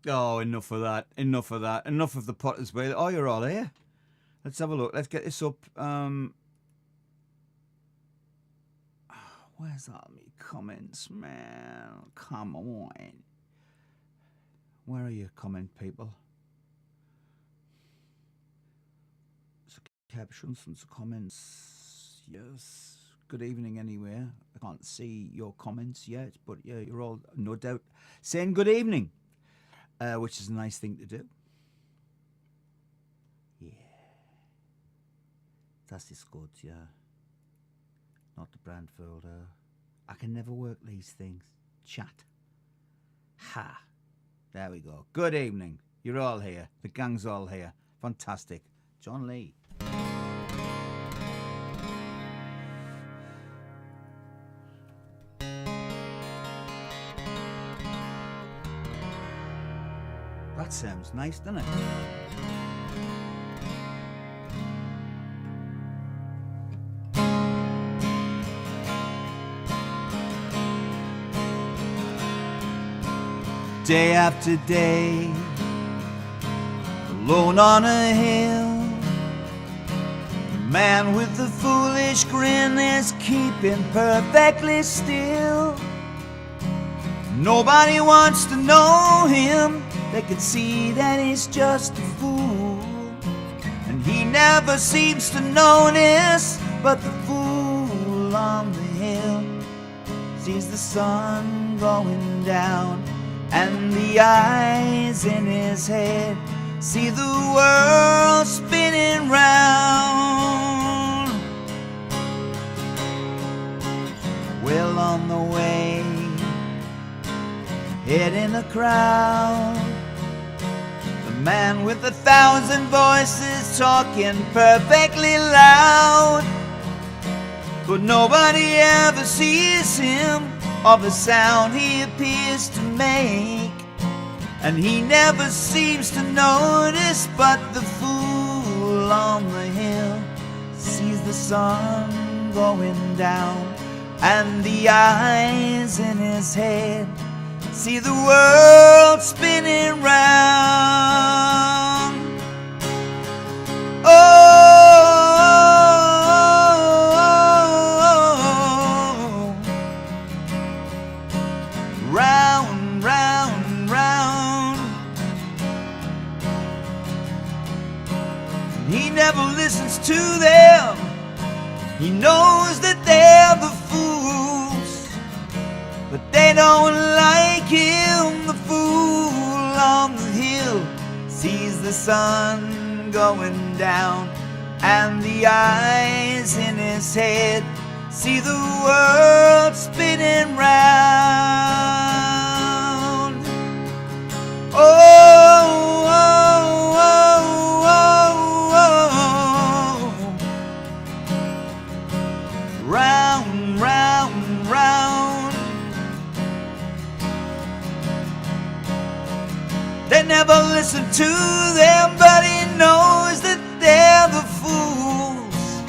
Oh, enough of that. Enough of that. Enough of the Potter's Wheel. Oh, you're all here. Let's have a look. Let's get this up. Where's all me comments, man? Come on. Where are your comment people? So captions and comments. Yes. Good evening anywhere. I can't see your comments yet, but yeah, you're all no doubt saying good evening. Which is a nice thing to do. Yeah. Das ist gut, yeah. Not the Brandfield. I can never work these things. Chat. Ha. There we go. Good evening. You're all here. The gang's all here. Fantastic. John Lee. That sounds nice, doesn't it? Day after day, alone on a hill, the man with the foolish grin is keeping perfectly still. Nobody wants to know him. They can see that he's just a fool, and he never seems to notice, but the fool on the hill sees the sun going down, and the eyes in his head see the world spinning round. Well, on the way, hid in a crowd, the man with 1,000 voices talking perfectly loud, but nobody ever sees him or the sound he appears to make, and he never seems to notice, but the fool on the hill sees the sun going down, and the eyes in his head see the world spinning round. Oh, round, round, round. He never listens to them. He knows that they're the fools, but they don't like him. The fool on the hill sees the sun going down, and the eyes in his head see the world spinning round. Oh, oh, oh, oh, oh. Round, round, round. They never listen to them, but he knows that they're the fools.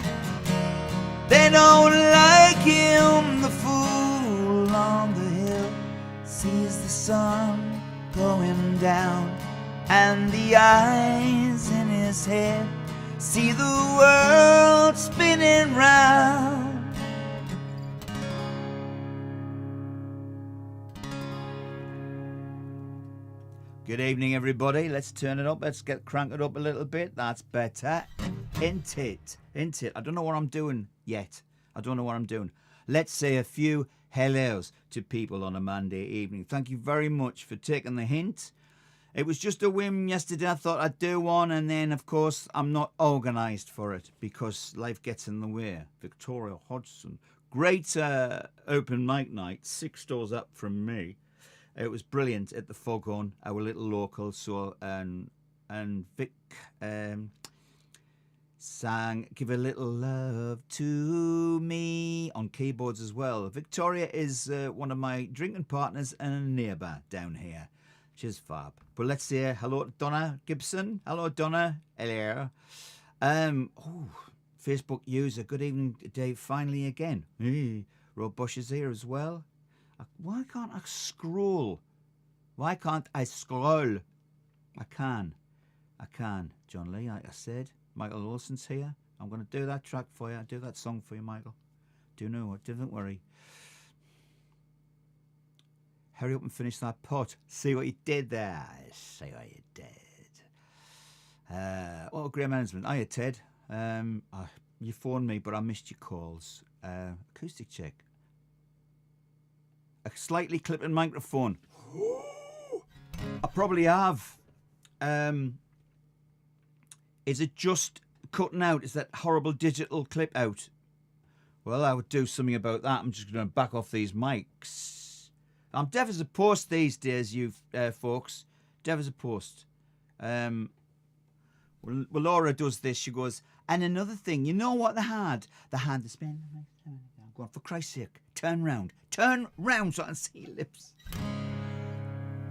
They don't like him. The fool on the hill sees the sun going down, and the eyes in his head see the world spinning round. Good evening, everybody. Let's turn it up. Let's crank it up a little bit. That's better. Ain't it? Ain't it? I don't know what I'm doing yet. I don't know what I'm doing. Let's say a few hellos to people on a Monday evening. Thank you very much for taking the hint. It was just a whim yesterday. I thought I'd do one, and then, of course, I'm not organised for it because life gets in the way. Victoria Hodgson. Great open mic night, 6 doors up from me. It was brilliant at the Foghorn, our little local. So and Vic sang "Give a Little Love to Me" on keyboards as well. Victoria is one of my drinking partners and a neighbour down here. She's fab. But let's say hello to Donna Gibson. Hello, Donna. Hello. Facebook user. Good evening, Dave. Finally again. Hey, Rob Bush is here as well. Why can't I scroll? Why can't I scroll? I can. John Lee, like I said. Michael Wilson's here. I'm going to do that track for you. I'll do that song for you, Michael. Do know it. Don't worry. Hurry up and finish that pot. See what you did there. See what you did. Great management. Hiya, Ted. You phoned me, but I missed your calls. Acoustic check. A slightly clipping microphone. I probably have. Is it just cutting out? Is that horrible digital clip out? Well, I would do something about that. I'm just going to back off these mics. I'm deaf as a post these days, you folks. Deaf as a post. Well, Laura does this. She goes, and another thing, you know what they had? They had the spin. Go on, for Christ's sake, turn round so I can see your lips.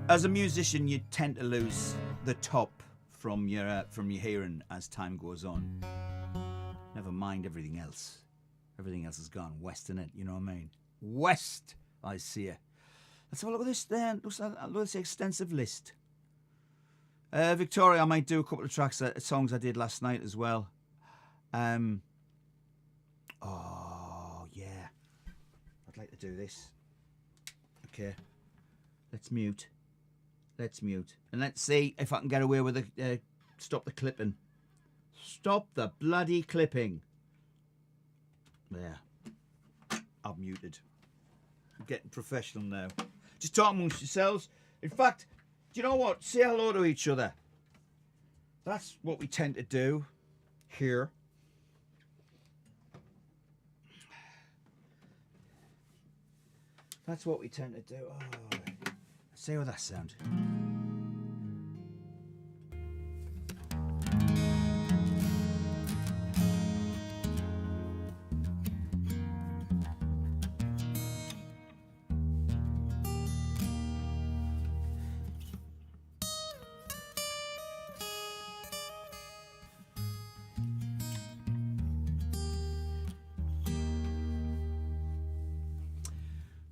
As a musician, you tend to lose the top from your hearing as time goes on. Never mind everything else. Everything else has gone west, innit? You know what I mean? West, I see it. Let's have a look at this then. Looks like an extensive list. Victoria, I might do a couple of tracks, songs I did last night as well. Oh, yeah. I'd like to do this. Okay. Let's mute. And let's see if I can get away with stop the clipping. Stop the bloody clipping. There. I've muted. I'm getting professional now. Just talk amongst yourselves. In fact, do you know what? Say hello to each other. That's what we tend to do here. That's what we tend to do. Oh, see how that sounds.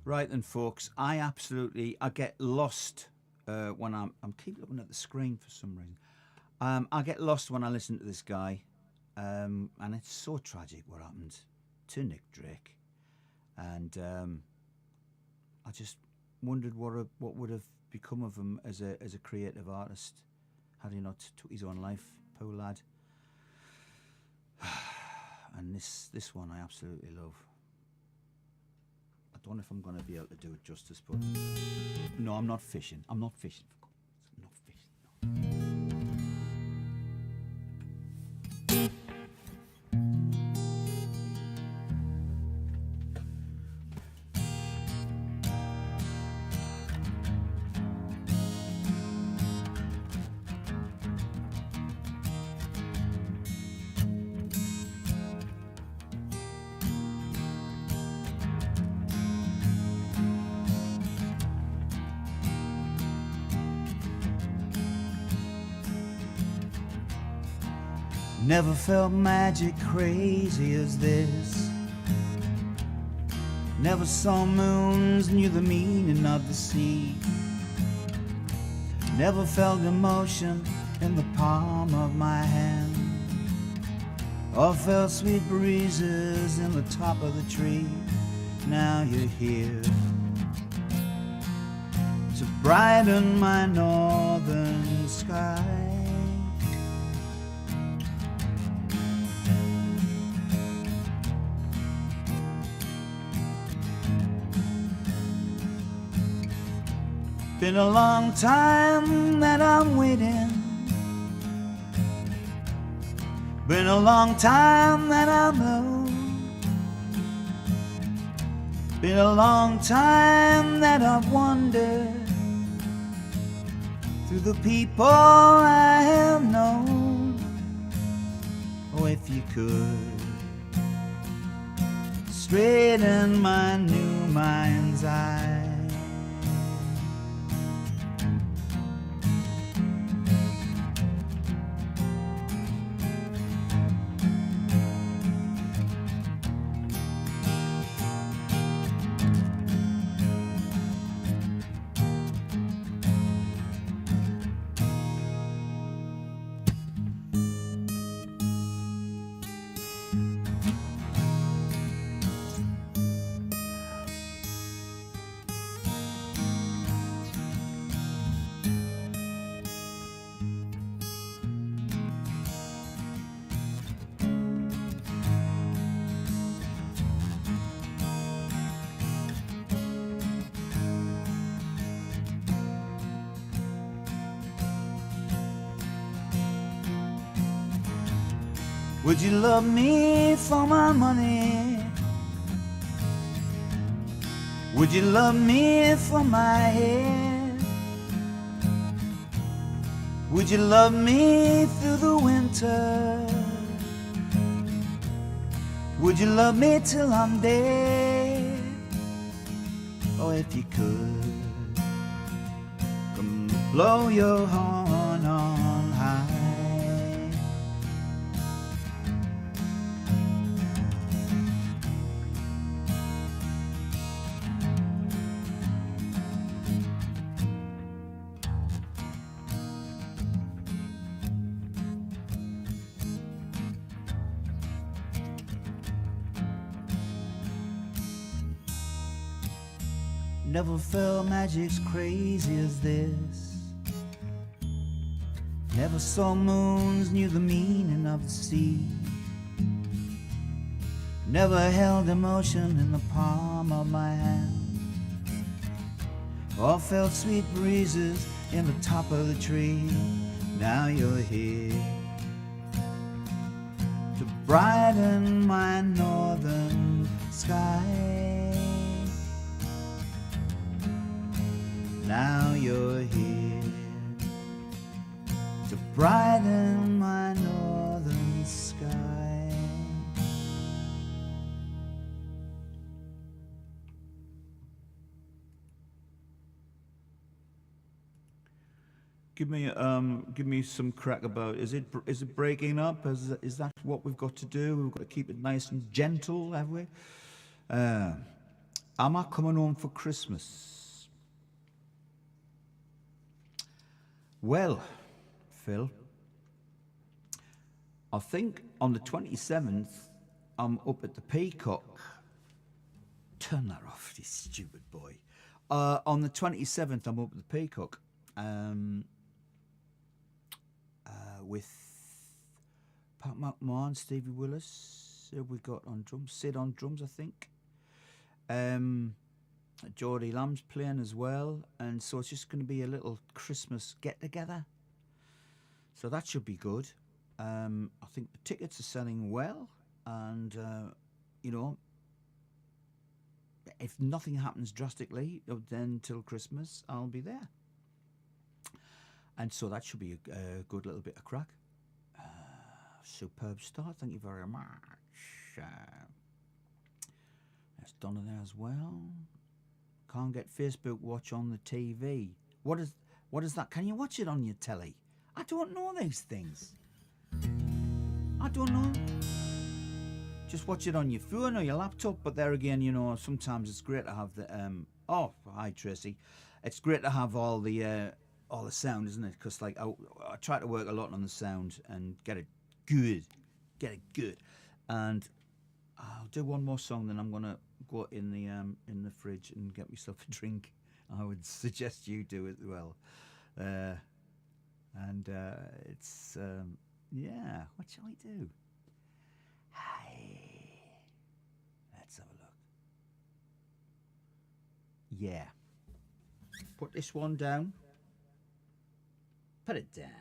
Right then, folks, I get lost when I'm keep looking at the screen for some reason. I get lost when I listen to this guy, and it's so tragic what happened to Nick Drake, and I just wondered what would have become of him as a creative artist had he not took his own life, poor lad. And this one I absolutely love. I don't know if I'm going to be able to do it justice, but no, I'm not fishing. I'm not fishing. I'm not fishing. No. Never felt magic crazy as this. Never saw moons, knew the meaning of the sea. Never felt emotion in the palm of my hand, or felt sweet breezes in the top of the tree. Now you're here to brighten my northern sky. Been a long time that I'm waiting. Been a long time that I know. Been a long time that I've wandered through the people I have known. Oh, if you could straighten my new mind's eye. Would you love me for my money? Would you love me for my hair? Would you love me through the winter? Would you love me till I'm dead? Oh, if you could, come blow your horn on high. Never felt magic's crazy as this. Never saw moons, knew the meaning of the sea. Never held emotion in the palm of my hand, or felt sweet breezes in the top of the tree. Now you're here to brighten my northern sky. Now you're here to brighten my northern sky. Give me some crack about. Is it breaking up? Is that what we've got to do? We've got to keep it nice and gentle, have we? Am I coming home for Christmas? Well, Phil, I think on the 27th I'm up at the Peacock. Turn that off, you stupid boy. On the 27th I'm up at the Peacock. With Pat McMahon, Stevie Willis, who we got on drums, Sid on drums, I think. Geordie Lamb's playing as well, and so it's just going to be a little Christmas get-together. So that should be good. I think the tickets are selling well, and, you know, if nothing happens drastically, then till Christmas, I'll be there. And so that should be a good little bit of crack. Superb start, thank you very much. There's Donna there as well. Can't get Facebook Watch on the TV. What is that? Can you watch it on your telly? I don't know these things. I don't know. Just watch it on your phone or your laptop. But there again, you know, sometimes it's great to have the oh, hi Tracy. It's great to have all the sound, isn't it? Because like I try to work a lot on the sound and get it good, and I'll do one more song, then I'm gonna go in the fridge and get myself a drink. I would suggest you do it well, and it's yeah. What shall we do? Hi, let's have a look. Yeah, put this one down. Put it down.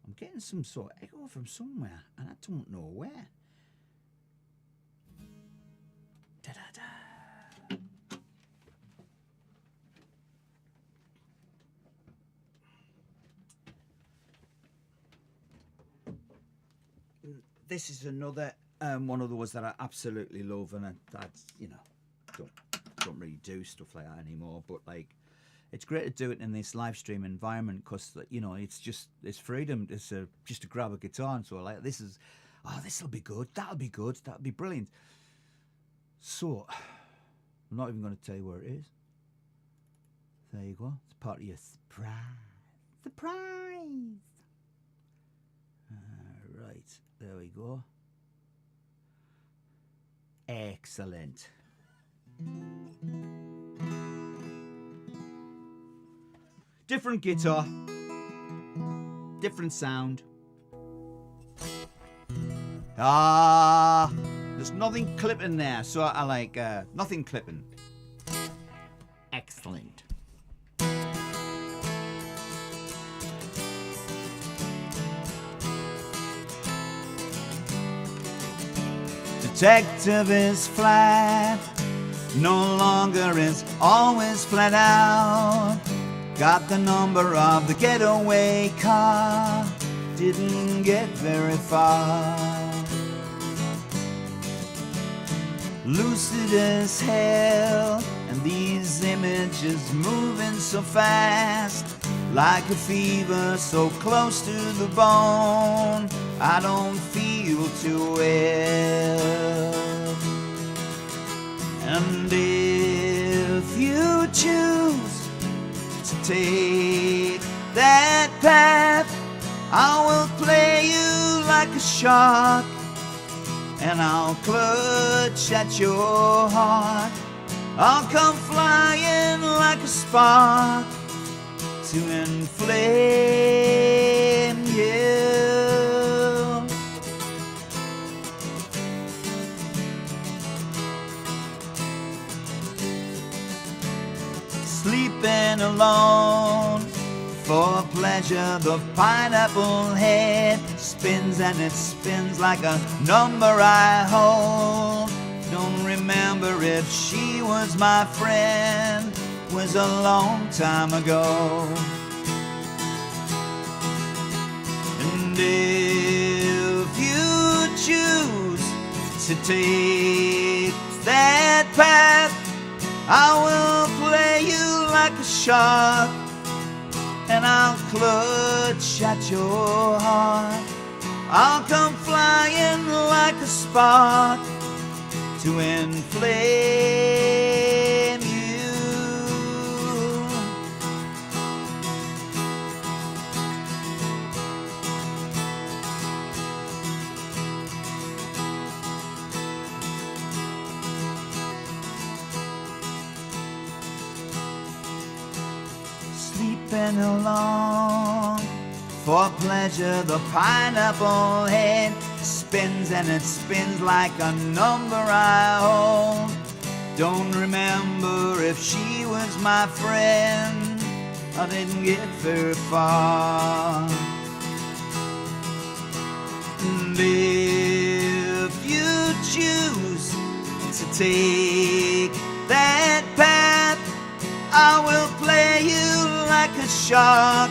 I'm getting some sort of echo from somewhere, and I don't know where. Da-da-da. This is another one of those that I absolutely love, and I you know, don't really do stuff like that anymore. But like, it's great to do it in this live stream environment because, you know, it's freedom. It's just to grab a guitar and so like this will be good. That'll be good. That'll be brilliant. So I'm not even going to tell you where it is. There you go. It's part of your surprise. Surprise. Right. There we go. Excellent. Different guitar, different sound. There's nothing clipping there, so I like nothing clipping. Excellent. Detective is flat, no longer is always flat out. Got the number of the getaway car, didn't get very far. Lucid as hell, and these images moving so fast, like a fever so close to the bone, I don't feel too well. And if you choose to take that path, I will play you like a shark, and I'll clutch at your heart. I'll come flying like a spark to inflame sleeping alone. For pleasure the pineapple head spins, and it spins like a number I hold. Don't remember if she was my friend, was a long time ago. And if you choose to take that path, I will play you like a shark, and I'll clutch at your heart. I'll come flying like a spark to inflame you. Sleeping along for pleasure, the pineapple head spins, and it spins like a number I hold. Don't remember if she was my friend, I didn't get very far. And if you choose to take that path, I will play you like a shark,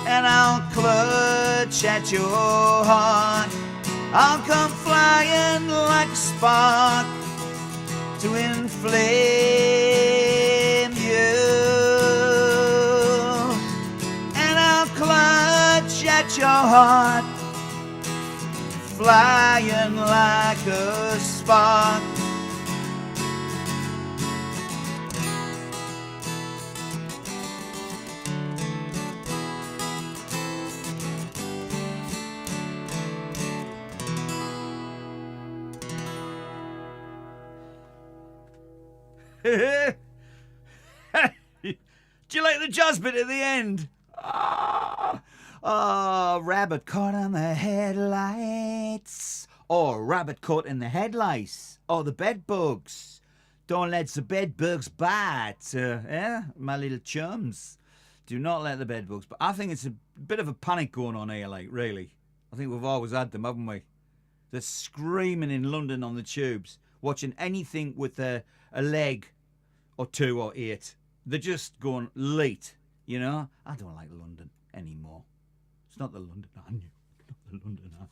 and I'll clutch at your heart. I'll come flying like a spark to inflame you, and I'll clutch at your heart, flying like a spark. Do you like the jazz bit at the end? Rabbit caught on the headlights. Or rabbit caught in the headlights. Or the bed bugs. Don't let the bed bugs bite. My little chums. Do not let the bed bugs. But I think it's a bit of a panic going on here, like, really. I think we've always had them, haven't we? They're screaming in London on the tubes, watching anything with a leg or 2 or 8. They're just going late, you know? I don't like London anymore. It's not the London I knew. Not the London I...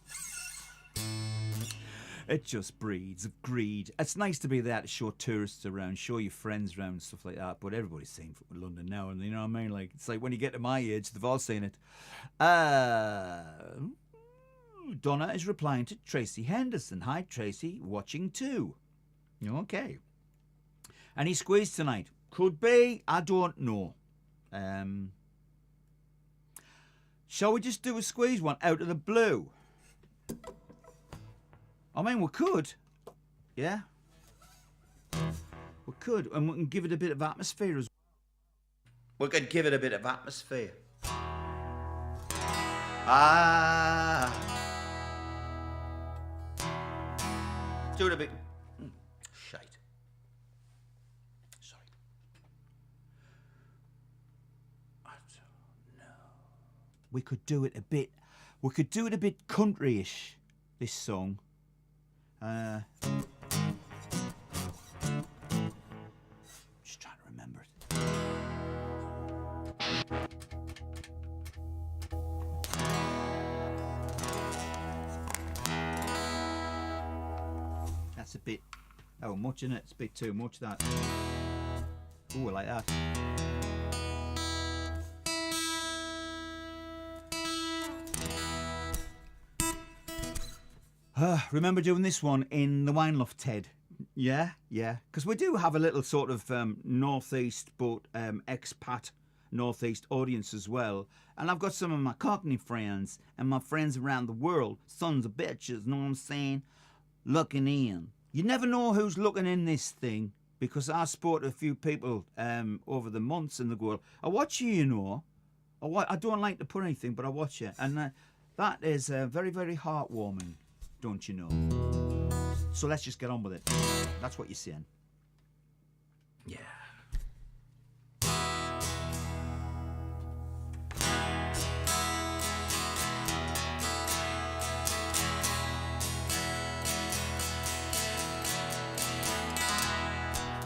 It just breeds of greed. It's nice to be there to show tourists around, show your friends around and stuff like that, but everybody's seen London now, and you know what I mean? Like, it's like when you get to my age, they've all seen it. Donna is replying to Tracy Henderson. Hi, Tracy. Watching too. Okay. Any squeeze tonight? Could be. I don't know. Shall we just do a squeeze one out of the blue? I mean, we could. Yeah. We could. And we can give it a bit of atmosphere as well. We could give it a bit of atmosphere. Do it a bit. Shite. Sorry. I don't know. We could do it a bit. We could do it a bit country-ish. This song. Just trying to remember it. That's a bit, oh, much in it. It's a bit too much, that. Ooh, I like that. Remember doing this one in the Wine Loft, Ted? Yeah, because we do have a little sort of northeast, but expat northeast audience as well. And I've got some of my Cockney friends and my friends around the world, sons of bitches, know what I'm saying, looking in. You never know who's looking in this thing, because I sport a few people over the months and they go, I watch you, you know. I don't like to put anything, but I watch you. And that is very, very heartwarming. Don't you know? So let's just get on with it. That's what you're saying. Yeah.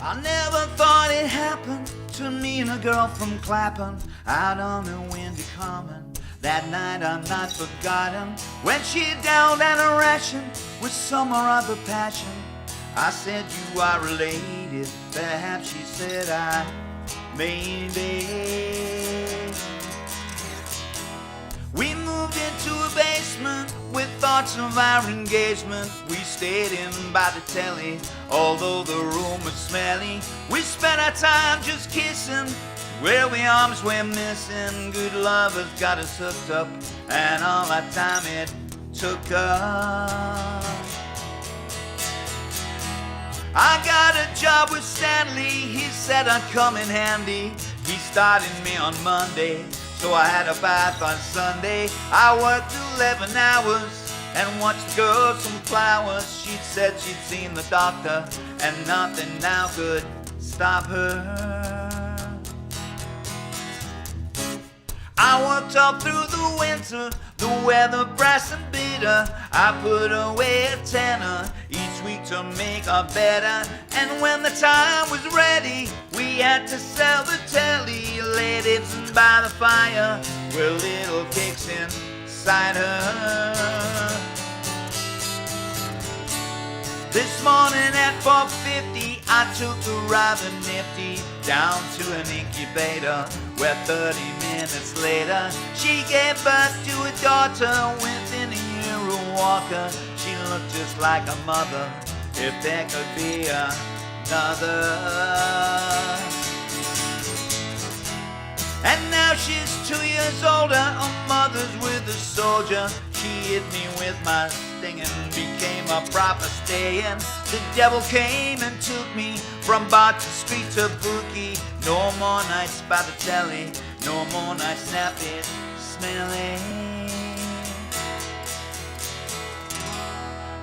I never thought it happened to me and a girl from Clapham out on a windy common. That night I'm not forgotten when she downed at a ration with some or other passion. I said, you are related. Perhaps she said, I maybe. We moved into a basement with thoughts of our engagement. We stayed in by the telly, although the room was smelly. We spent our time just kissing, where we arms were missing. Good lovers got us hooked up, and all that time it took us. I got a job with Stanley, he said I'd come in handy. He started me on Monday, so I had a bath on Sunday. I worked 11 hours and watched the girls some flowers. She said she'd seen the doctor and nothing now could stop her. I worked all through the winter, the weather brass and bitter. I put away a tenner each week to make her better. And when the time was ready, we had to sell the telly. Laid Ibsen by the fire with little cakes inside her. This morning at 4:50, I took a rather nifty down to an incubator, where 30 minutes later she gave birth to a daughter. Within a year a walker, she looked just like her mother, if there could be another. And now she's 2 years older, her mother's with a soldier. She hit me with my stinging, became a proper stay-in. The devil came and took me from bar to street to bookie. No more nights by the telly, no more nights nappy, smelling.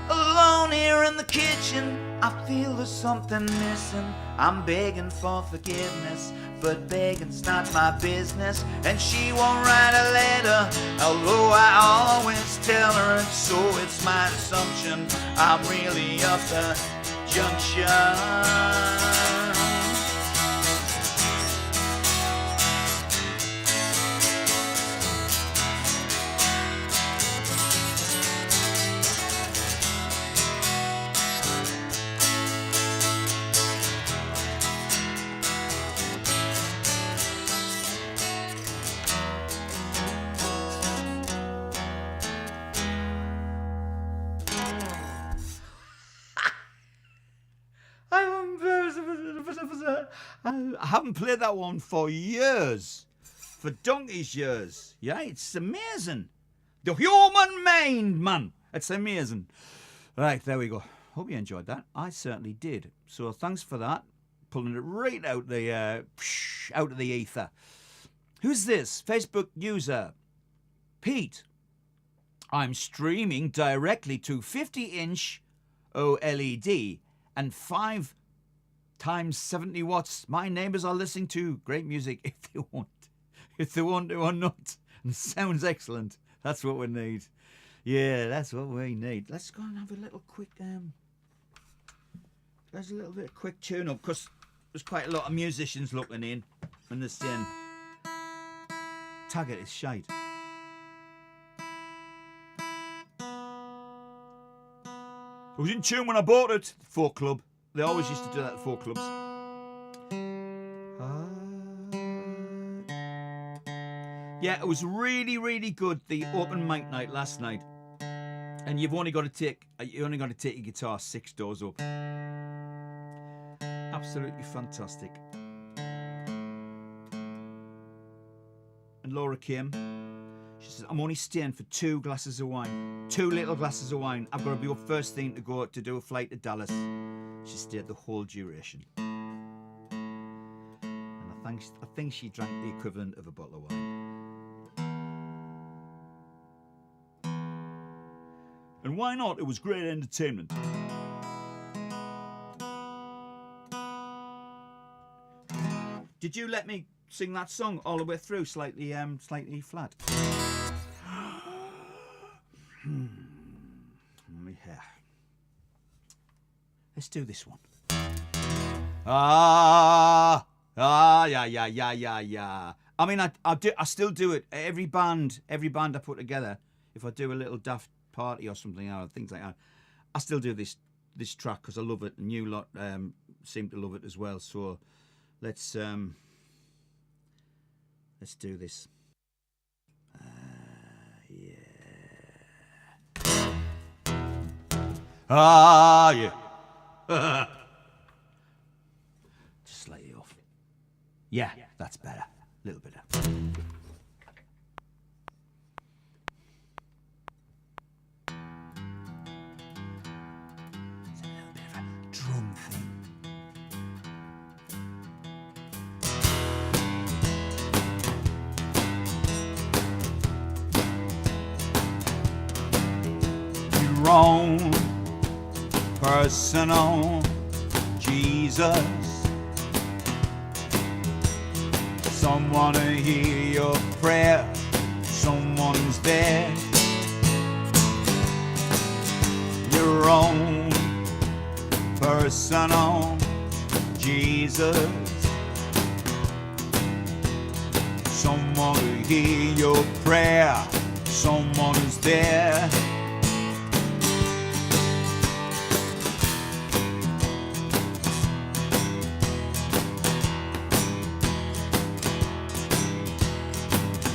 Alone here in the kitchen, I feel there's something missing. I'm begging for forgiveness, but begging's not my business. And she won't write a letter, although I always tell her. And so it's my assumption I'm really up the junction. I haven't played that one for years, for donkey's years. Yeah, it's amazing. The human mind, man. It's amazing. Right, there we go. Hope you enjoyed that. I certainly did. So thanks for that. Pulling it right out of the ether. Who's this? Facebook user Pete. I'm streaming directly to 50-inch OLED and 5 times 70 watts. My neighbours are listening to great music if they want to or not. And it sounds excellent. That's what we need. Yeah, that's what we need. Let's go and have a little quick there's a little bit of quick tune up, because there's quite a lot of musicians looking in and they're saying Taggart is shite. It was in tune when I bought it. Folk Club. They always used to do that at folk clubs. Yeah, it was really, really good, the open mic night last night. And you've only got to take your guitar 6 doors up. Absolutely fantastic. And Laura came. She says, I'm only staying for 2 glasses of wine. 2 little glasses of wine. I've got to be up first thing to go to do a flight to Dallas. She stayed the whole duration. And I think she drank the equivalent of a bottle of wine. And why not? It was great entertainment. Did you let me sing that song all the way through, slightly flat? Yeah. Let's do this one. Yeah. I mean, I still do it. Every band I put together, if I do a little daft party or something or things like that, I still do this track because I love it. And you lot seem to love it as well. So let's do this. Yeah. Just slightly off. Yeah, that's better. A little bit. It's a little bit of a drum thing. Your own personal Jesus. Someone to hear your prayer, someone's there. Your own personal Jesus. Someone to hear your prayer, someone is there.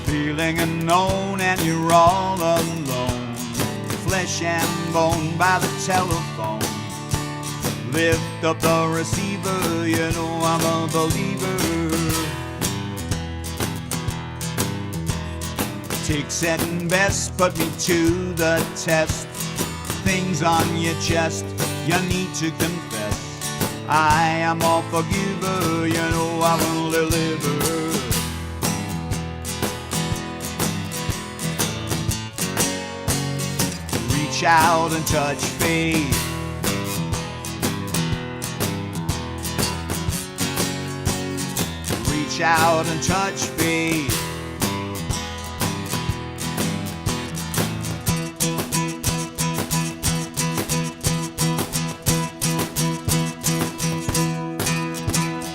Feeling unknown and you're all alone, flesh and bone by the telephone. Lift up the receiver, you know I'm a believer. Take second best, put me to the test. Things on your chest, you need to confess. I am a forgiver, you know I'm a deliverer. Reach out and touch faith. Reach out and touch faith.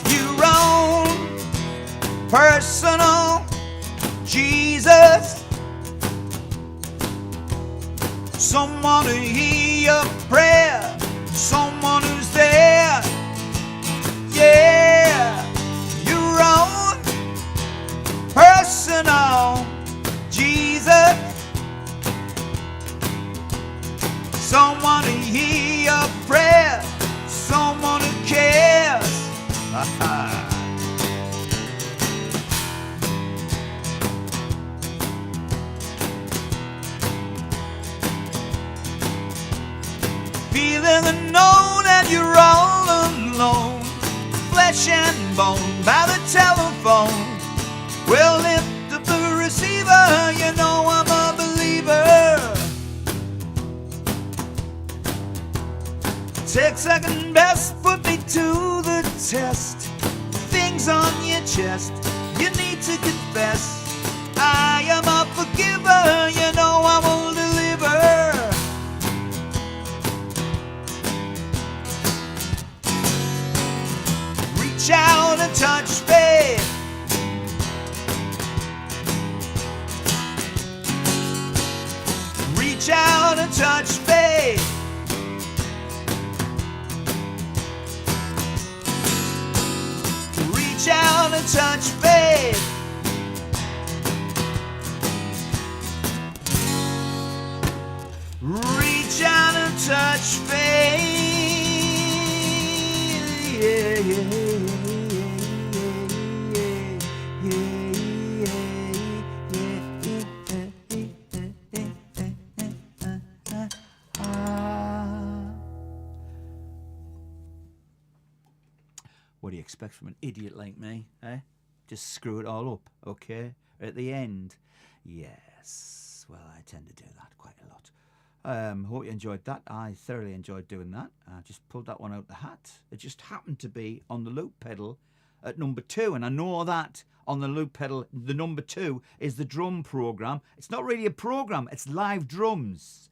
Your own personal Jesus. Someone to hear your prayer, someone who's there. Yeah, your own personal Jesus. Someone to hear your prayer, someone who cares. Feeling unknown and you're all alone, flesh and bone by the telephone. Well, lift up the receiver, you know I'm a believer. Take second best, put me to the test. Things on your chest, you need to confess. I am a forgiver, you know I will deliver. Reach out and touch faith. Reach out and touch faith. Reach out and touch faith. Reach out and touch faith. Yeah, yeah. What do you expect from an idiot like me, eh? Just screw it all up, okay? At the end, yes. Well, I tend to do that quite a lot. Hope you enjoyed that. I thoroughly enjoyed doing that. I just pulled that one out the hat. It just happened to be on the loop pedal at number 2, and I know that on the loop pedal, the number 2 is the drum program. It's not really a program, it's live drums.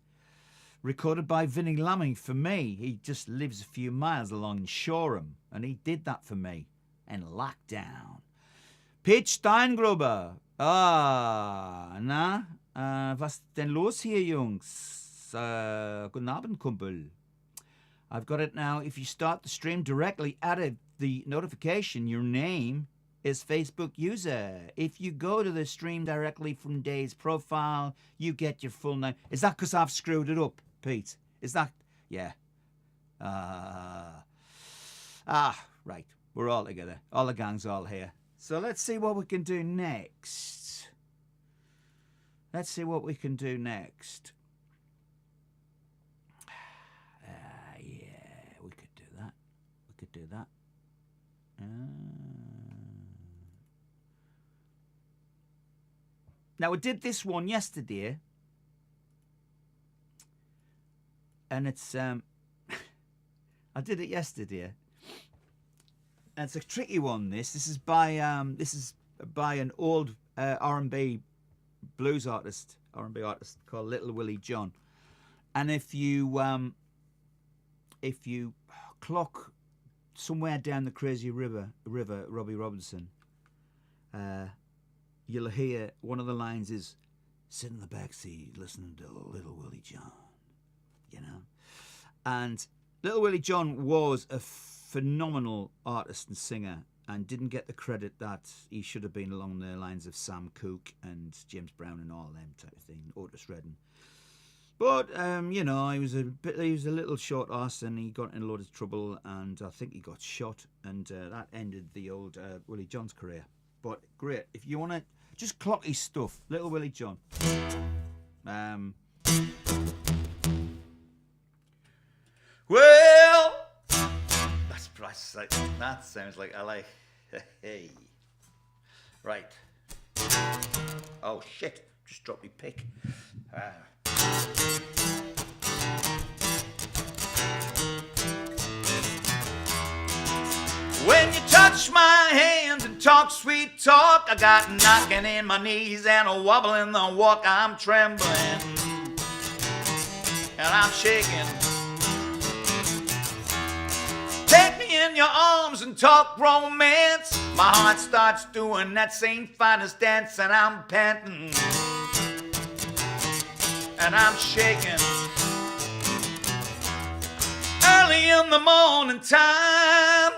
recorded by Vinnie Laming for me. He just lives a few miles along in Shoreham, and he did that for me in lockdown. Pete Steingruber. Na, was denn los hier, Jungs? Guten Abend, Kumpel. I've got it now. If you start the stream directly out of the notification, your name is Facebook user. If you go to the stream directly from Dave's profile, you get your full name. Is that because I've screwed it up, Pete? Is that? Yeah. Right. We're all together. All the gang's all here. So let's see what we can do next. Let's see what we can do next. Yeah, we could do that. We could do that. Now, we did this one yesterday. And it's, I did it yesterday. And it's a tricky one, this. This is by an old R&B blues artist, R&B artist called Little Willie John. And if you clock somewhere down the crazy river, Robbie Robinson, you'll hear one of the lines is, sit in the backseat listening to Little Willie John, you know. And Little Willie John was a phenomenal artist and singer and didn't get the credit that he should have been along the lines of Sam Cooke and James Brown and all them type of thing, Otis Redding. But, you know, he was a little short arse and he got in a lot of trouble and I think he got shot and that ended the old Willie John's career. But great. If you want to just clock his stuff, Little Willie John. Well, that sounds like I like. Hey. Right. Oh, shit. Just dropped me pick. When you touch my hands and talk sweet talk, I got knocking in my knees and a wobble in the walk. I'm trembling and I'm shaking. Take me in your arms and talk romance. My heart starts doing that same finest dance and I'm panting and I'm shaking. Early in the morning time,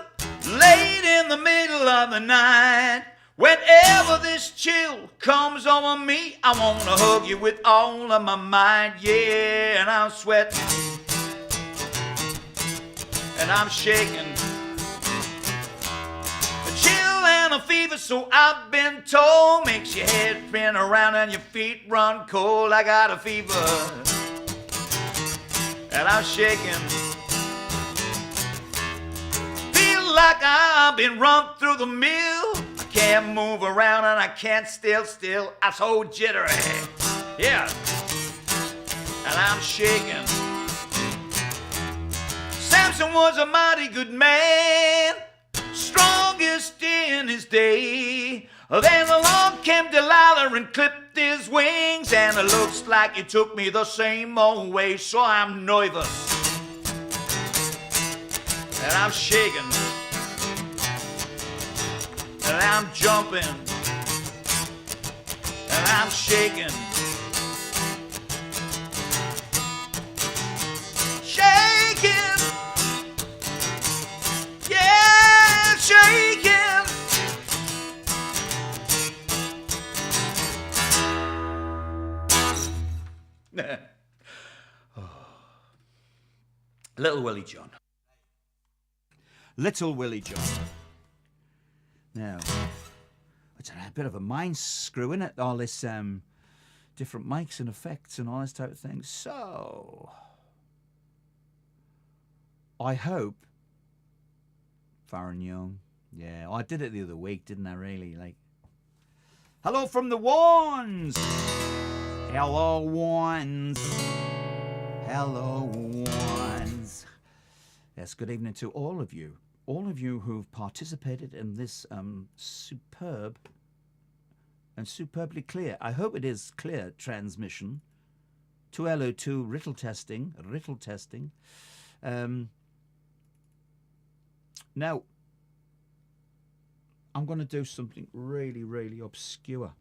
late in the middle of the night, whenever this chill comes over me, I want to hug you with all of my might, yeah, and I'm sweating, and I'm shaking. A chill and a fever, so I've been told, makes your head spin around and your feet run cold. I got a fever, and I'm shaking. Like I've been run through the mill. I can't move around and I can't stay still. I'm so jittery, yeah, and I'm shaking. Samson was a mighty good man, strongest in his day. Then along came Delilah and clipped his wings, and it looks like he took me the same old way. So I'm nervous and I'm shaking. And I'm jumping, and I'm shaking. Shaking, yeah, shaking. Little Willie John. Little Willie John. Now, it's a bit of a mind screw, isn't it? All this different mics and effects and all this type of thing. So, I hope Farron Young. Yeah, I did it the other week, didn't I? Really, like. Hello from the ones. Hello ones. Hello ones. Yes, good evening to all of you. All of you who've participated in this superb and superbly clear, I hope it is clear, transmission Tuelu to Riddle testing. Now, I'm going to do something really, really obscure.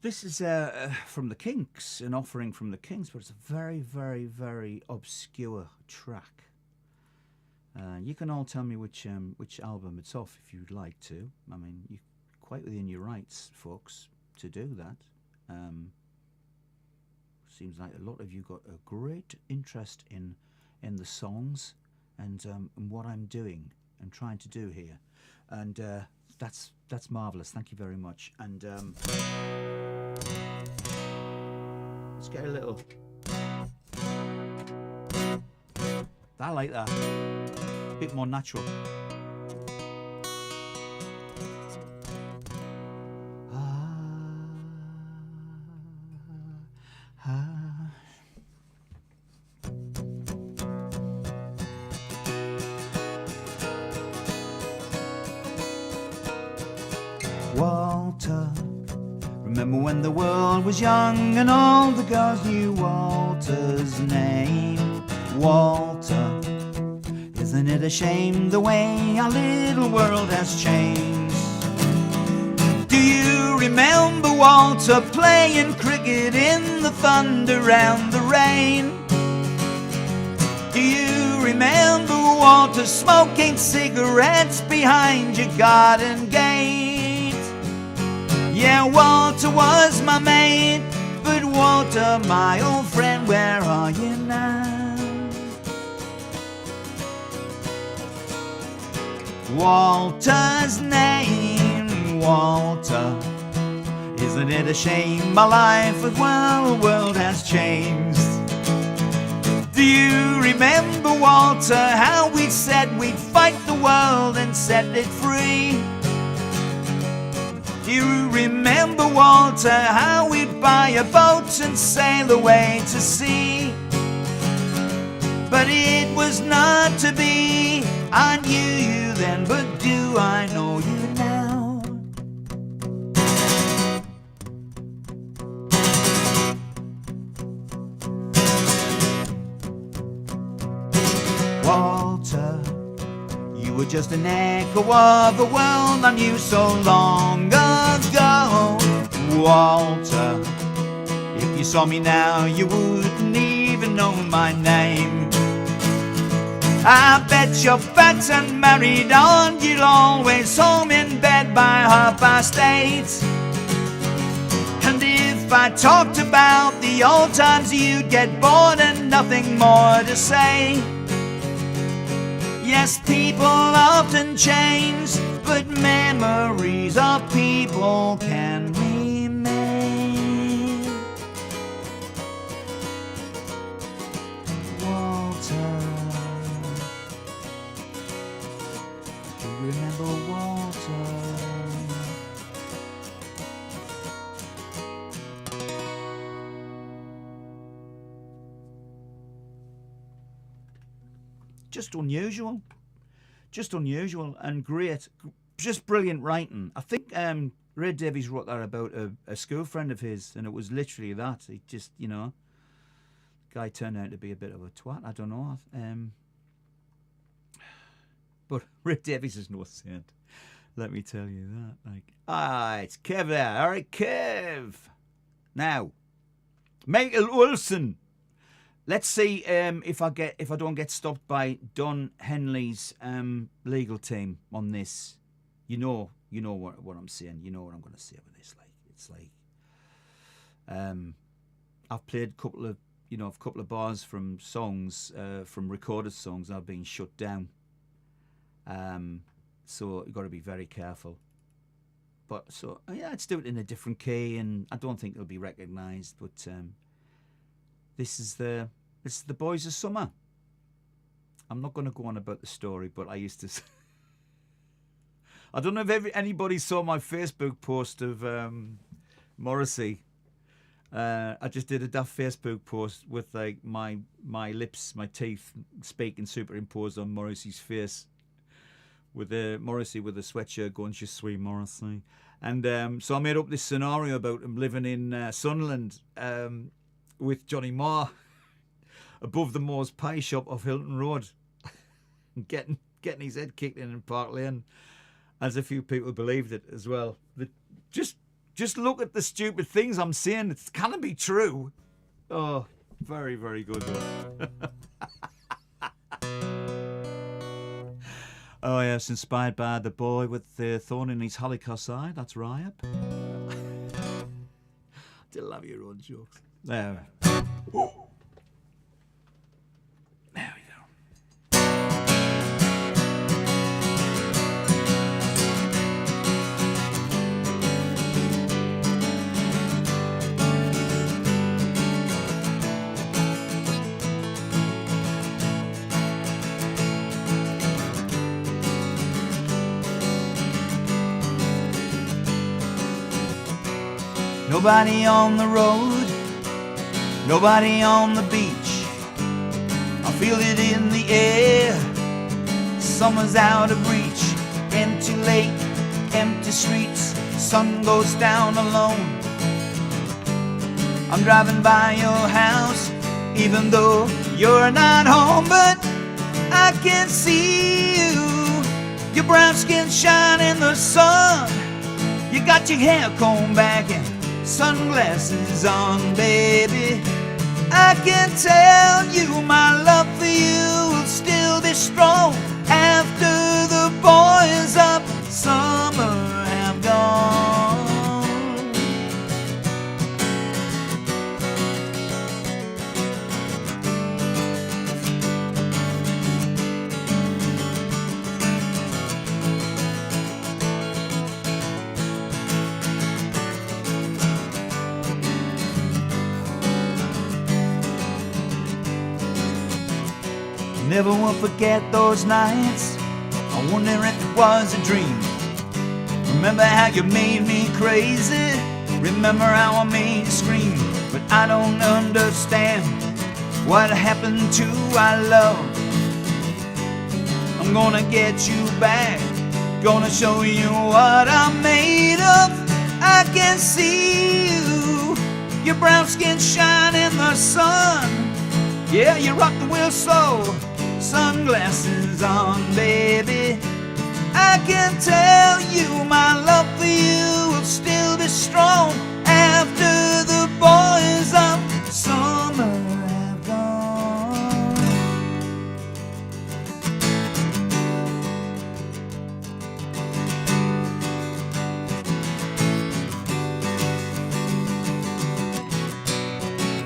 This is from the Kinks, an offering from the Kinks, but it's a very, very, very obscure track. You can all tell me which album it's off if you'd like to. I mean, you're quite within your rights, folks, to do that. Seems like a lot of you got a great interest in the songs and what I'm doing and trying to do here, and that's marvelous. Thank you very much. And let's get a little. I like that. A bit more natural. Walter, remember when the world was young and all the girls knew Walter's name? Walter, isn't it a shame the way our little world has changed? Do you remember Walter playing cricket in the thunder and the rain? Do you remember Walter smoking cigarettes behind your garden gate? Yeah, Walter was my mate, but Walter, my old friend, where are you now? Walter's name, Walter, isn't it a shame my life with the world has changed? Do you remember, Walter, how we said we'd fight the world and set it free? Do you remember, Walter, how we'd buy a boat and sail away to sea? But it was not to be. I knew you then, but do I know you now? Walter, you were just an echo of a world I knew so long ago. Walter, if you saw me now, you wouldn't even know my name. I bet you're fat and married on, you're always home in bed by 8:30. And if I talked about the old times, you'd get bored and nothing more to say. Yes, people often change, but memories of people can remain. Walter, do you remember Walter? Just unusual and great, just brilliant writing. I think Ray Davies wrote that about a school friend of his, and it was literally that. He just, guy turned out to be a bit of a twat. I don't know. But Ray Davies is no saint. Let me tell you that. It's Kev there. All right, Kev. Now, Michael Wilson. Let's see if I don't get stopped by Don Henley's legal team on this. You know what I'm saying. You know what I'm going to say with this. It's like I've played a couple of bars from songs, from recorded songs. I've been shut down. So you've got to be very careful. But so let's do it in a different key, and I don't think it'll be recognised. But this is the Boys of Summer. I'm not going to go on about the story, but I used to. I don't know if anybody saw my Facebook post of Morrissey I just did a daft Facebook post with like my lips, my teeth speaking superimposed on Morrissey's face, with Morrissey with a sweatshirt going "Je suis Morrissey," and so I made up this scenario about him living in Sunderland with Johnny Marr above the Moore's Pie Shop off Hilton Road, and getting his head kicked in Park Lane, as a few people believed it as well. Just look at the stupid things I'm saying. It can't be true. Oh, very, very good one. Oh, yes, inspired by the boy with the thorn in his Holocaust eye. That's right. Still love your own jokes. There. Whoa. There we go. Nobody on the road, nobody on the beach. I feel it in the air, summer's out of reach. Empty lake, empty streets, sun goes down alone. I'm driving by your house, even though you're not home, but I can see you. Your brown skin shine in the sun. You got your hair combed back and sunglasses on, baby. I can tell you my love for you will still be strong after the boys of summer have gone. Never will forget those nights, I wonder if it was a dream. Remember how you made me crazy, remember how I made you scream. But I don't understand what happened to our love. I'm gonna get you back, gonna show you what I'm made of. I can see you, your brown skin shine in the sun. Yeah, you rock the wheel slow, sunglasses on, baby. I can tell you my love for you will still be strong after the boys of summer have gone.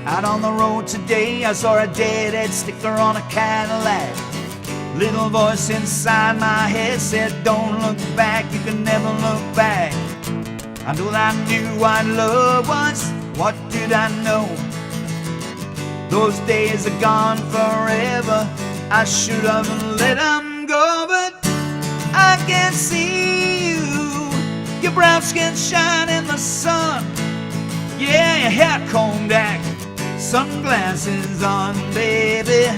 Out on the road today, I saw a dead-head sticker on a Cadillac. Little voice inside my head said, don't look back, you can never look back. I knew I knew what love was, what did I know? Those days are gone forever, I should have let them go. But I can see you, your brown skin shine in the sun. Yeah, your hair combed back, sunglasses on, baby.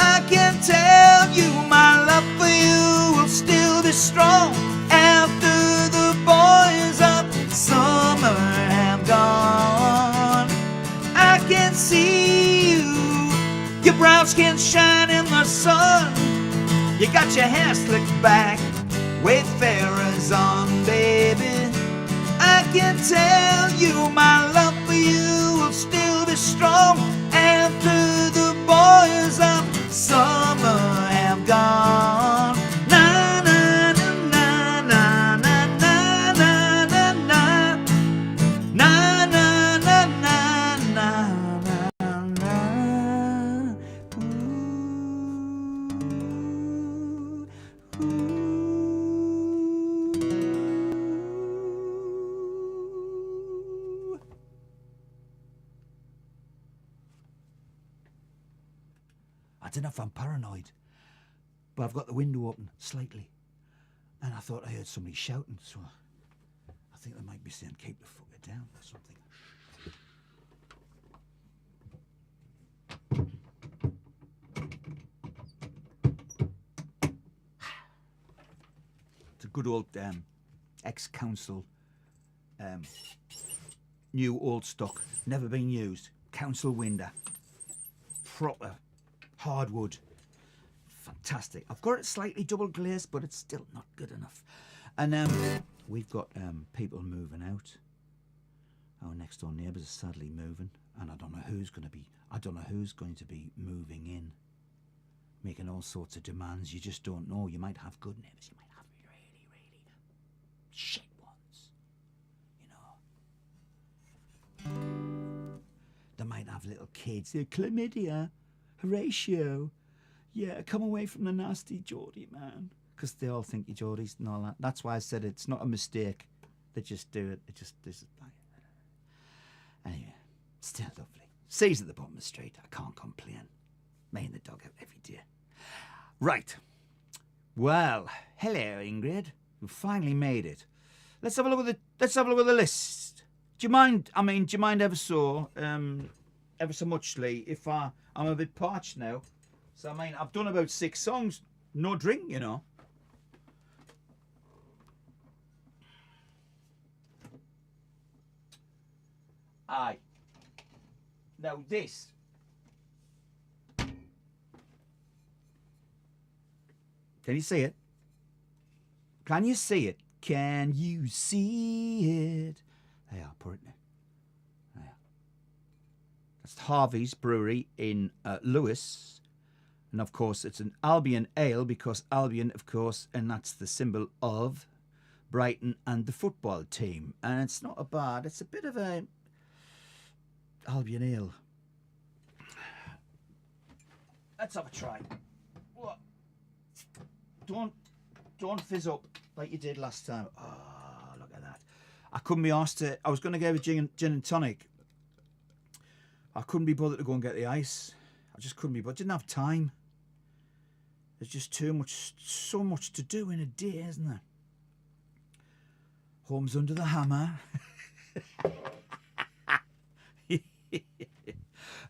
I can tell you my love for you will still be strong after the boys of summer have gone. I can see you, your brown skin shine in the sun. You got your hair slicked back, Wayfarers on, baby. I can tell you my love for you will still be strong after the boys of summer have gone. Na na na na na na na na na na na na na na na. Ooh, ooh. I don't know if I'm paranoid, but I've got the window open slightly, and I thought I heard somebody shouting, so I think they might be saying, keep the fucker down or something. good old ex-council, new old stock, never been used. Council window, proper hardwood, fantastic. I've got it slightly double glazed, but it's still not good enough. And we've got people moving out. Our next door neighbours are sadly moving, and I don't know who's going to be moving in, making all sorts of demands. You just don't know. You might have good neighbours, you might have really, really shit ones. You know, they might have little kids. They're chlamydia, Horatio. Yeah, come away from the nasty Geordie, man. Because they all think you're Geordies and all that. That's why I said it's not a mistake. They just do it. This is like. Anyway, still lovely. Seas at the bottom of the street. I can't complain. Me and the dog out every day. Right. Well, hello, Ingrid. We finally made it. Let's have a look at the list. Do you mind ever so much, Lee, if I'm a bit parched now. So I've done about 6 songs. No drink, you know. Aye. Now this. Can you see it? Can you see it? Can you see it? There, I'll put it there. There. That's Harvey's Brewery in Lewis. And of course, it's an Albion ale because Albion, of course, and that's the symbol of Brighton and the football team. And it's not a bad, it's a bit of a Albion ale. Let's have a try. What? Don't fizz up like you did last time. Oh, look at that. I couldn't be asked to. I was going to go with gin and tonic. I couldn't be bothered to go and get the ice. I just couldn't be bothered. Didn't have time. There's just so much to do in a day, isn't there? Home's under the hammer.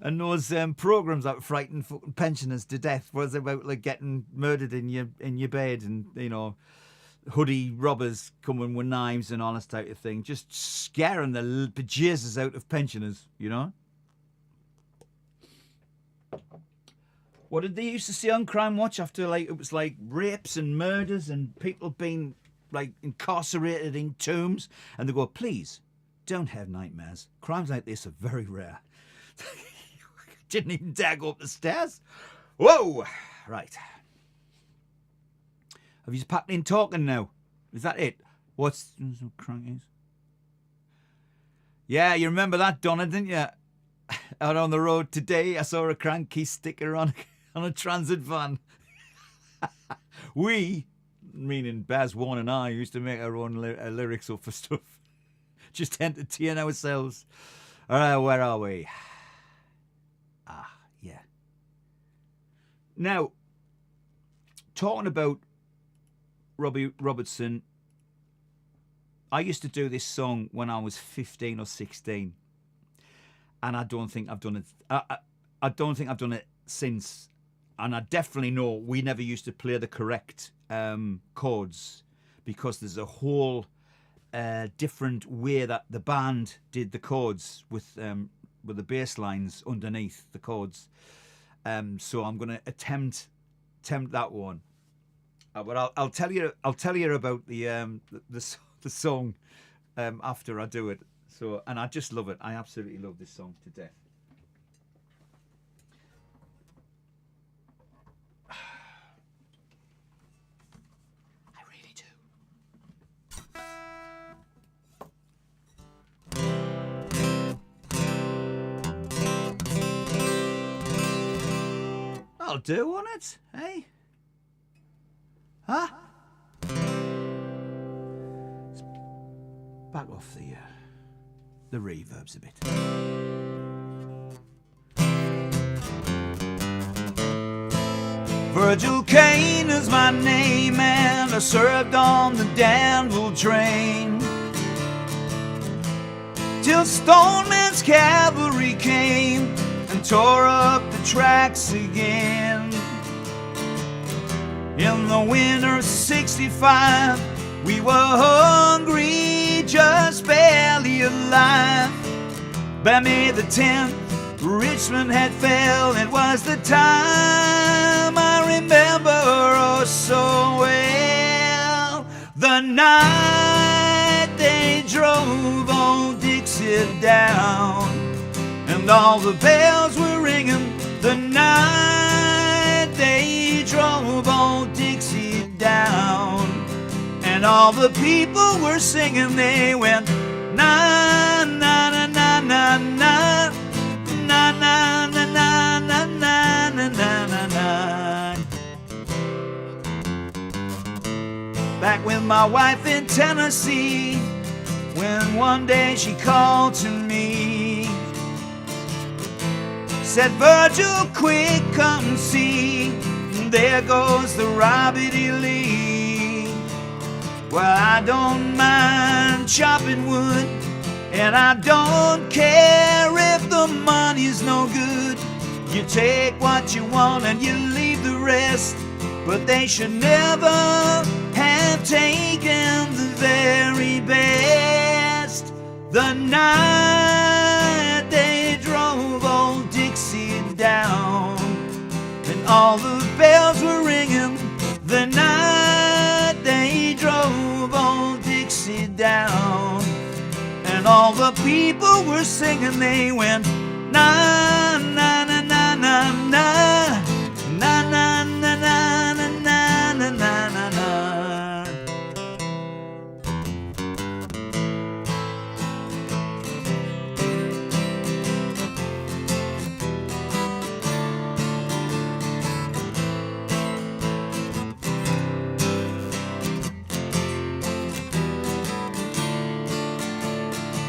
And those programs that frighten fucking pensioners to death was about like getting murdered in your bed, and you know, hoodie robbers coming with knives and all this type of thing, just scaring the bejesus out of pensioners, you know. What did they used to see on Crime Watch after it was like rapes and murders and people being like incarcerated in tombs, and they go, please don't have nightmares. Crimes like this are very rare. Didn't even dare go up the stairs. Whoa! Right. Have you packed in talking now? Is that it? What's crankies? Yeah, you remember that, Donna, didn't you? Out on the road today, I saw a cranky sticker on a transit van. We, meaning Baz, Warren and I, used to make our own lyrics up for stuff. Just entertain ourselves. All right, where are we? Yeah. Now, talking about Robbie Robertson, I used to do this song when I was 15 or 16, and I don't think I've done it. I don't think I've done it since, and I definitely know we never used to play the correct chords because there's a whole different way that the band did the chords with the bass lines underneath the chords. So I'm going to attempt that one. But I'll tell you about the song after I do it. So, and I just love it. I absolutely love this song to death. I really do. I'll do on it, hey? Huh? Let's back off the reverbs a bit. Virgil Kane is my name, and I served on the Danville train till Stoneman's cavalry came and tore up the tracks again. In the winter of '65, We were hungry, just barely alive. By May the 10th, Richmond had fell. It was the time I remember oh so well. The night they drove old Dixie down, and all the bells were ringing. The night they drove old Dixie down, and all the people were singing. They went na na na na na na na na na na na na na na na. Back with my wife in Tennessee, when one day she called to me, said, Virgil, quick, come see, there goes the Robert E. Lee. Well, I don't mind chopping wood, and I don't care if the money's no good. You take what you want and you leave the rest, but they should never have taken the very best. The night they drove old Dixie down, and all the bells were ringing. The night they drove old Dixie down, and all the people were singing. They went na na na na na na na na na na na na na na na.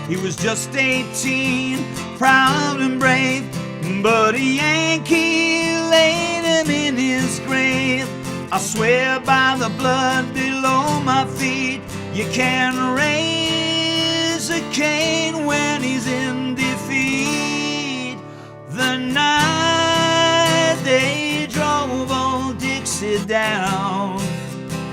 He was just 18, proud and brave, but a Yankee laid him in his grave. I swear by the blood below my feet, you can't raise a cane when he's in defeat. The night they drove old Dixie down,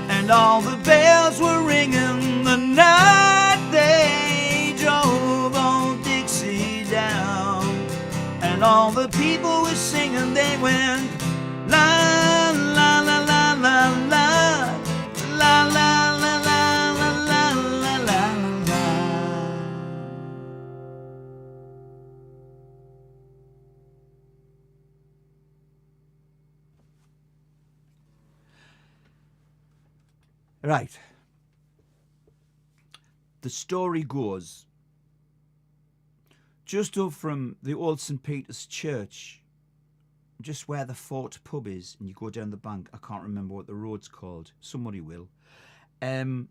and all the bells were ringing. The night they drove old Dixie down, and all the people were singing. They went la la la la la la la la la la la la la la. Right. The story goes, just up from the old St. Peter's Church, just where the Fort pub is, and you go down the bank, I can't remember what the road's called, somebody will, there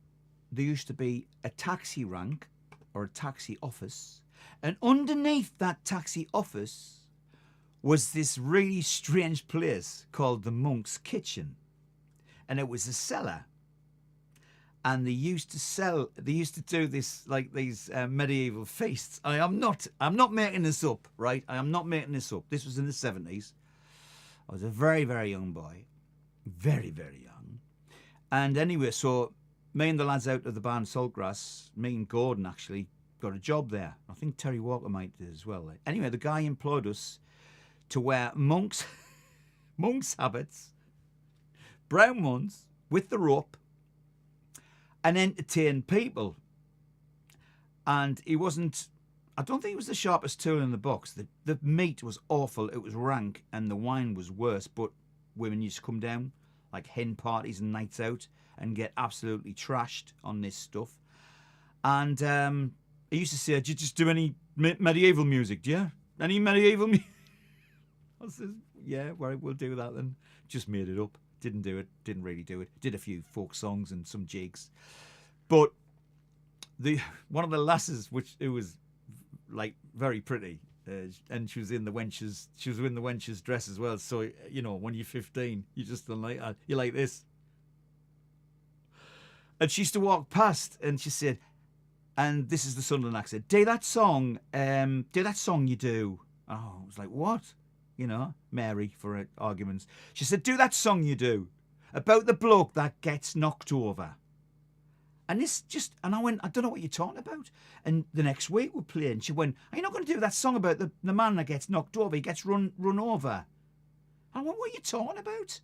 used to be a taxi rank, or a taxi office, and underneath that taxi office was this really strange place called the Monk's Kitchen, and it was a cellar. And they used to do this, like these medieval feasts. I'm not making this up, right? I am not making this up. This was in the 70s. I was a very, very young boy. Very, very young. And anyway, so me and the lads out of the band Saltgrass, me and Gordon actually got a job there. I think Terry Walker might do as well. Anyway, the guy employed us to wear monks' habits, brown ones, with the rope, and entertain people. And he wasn't, I don't think he was the sharpest tool in the box. The meat was awful, it was rank, and the wine was worse, but women used to come down, like hen parties and nights out, and get absolutely trashed on this stuff. And he used to say, do you just do any medieval music, do you? Any medieval music? I said, yeah, well, we'll do that then. Just made it up. Didn't do it, didn't really do it. Did a few folk songs and some jigs. But one of the lasses, it was like very pretty, and she was in the wench's dress as well. So, you know, when you're 15, you just don't like that. You're like this. And she used to walk past and she said, and this is the Sunderland accent, do that song you do. Oh, I was like, what? You know, Mary, for arguments. She said, do that song you do about the bloke that gets knocked over. And I went, I don't know what you're talking about. And the next week we're playing. She went, are you not going to do that song about the man that gets knocked over? He gets run over. I went, what are you talking about?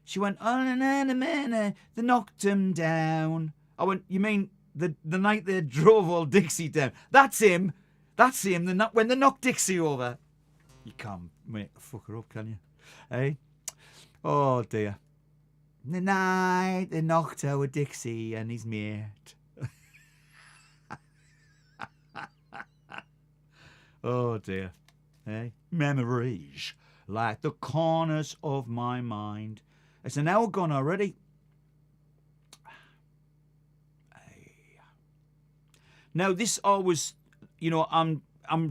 She went, oh, na, they knocked him down. I went, you mean the night they drove old Dixie down? That's him. That's him. When they knocked Dixie over. You can't make a fucker up, can you? Hey? Oh, dear. The night they knocked over Dixie and his mate. Oh, dear. Hey? Memories like the corners of my mind. It's an hour gone already. Now, this always, I'm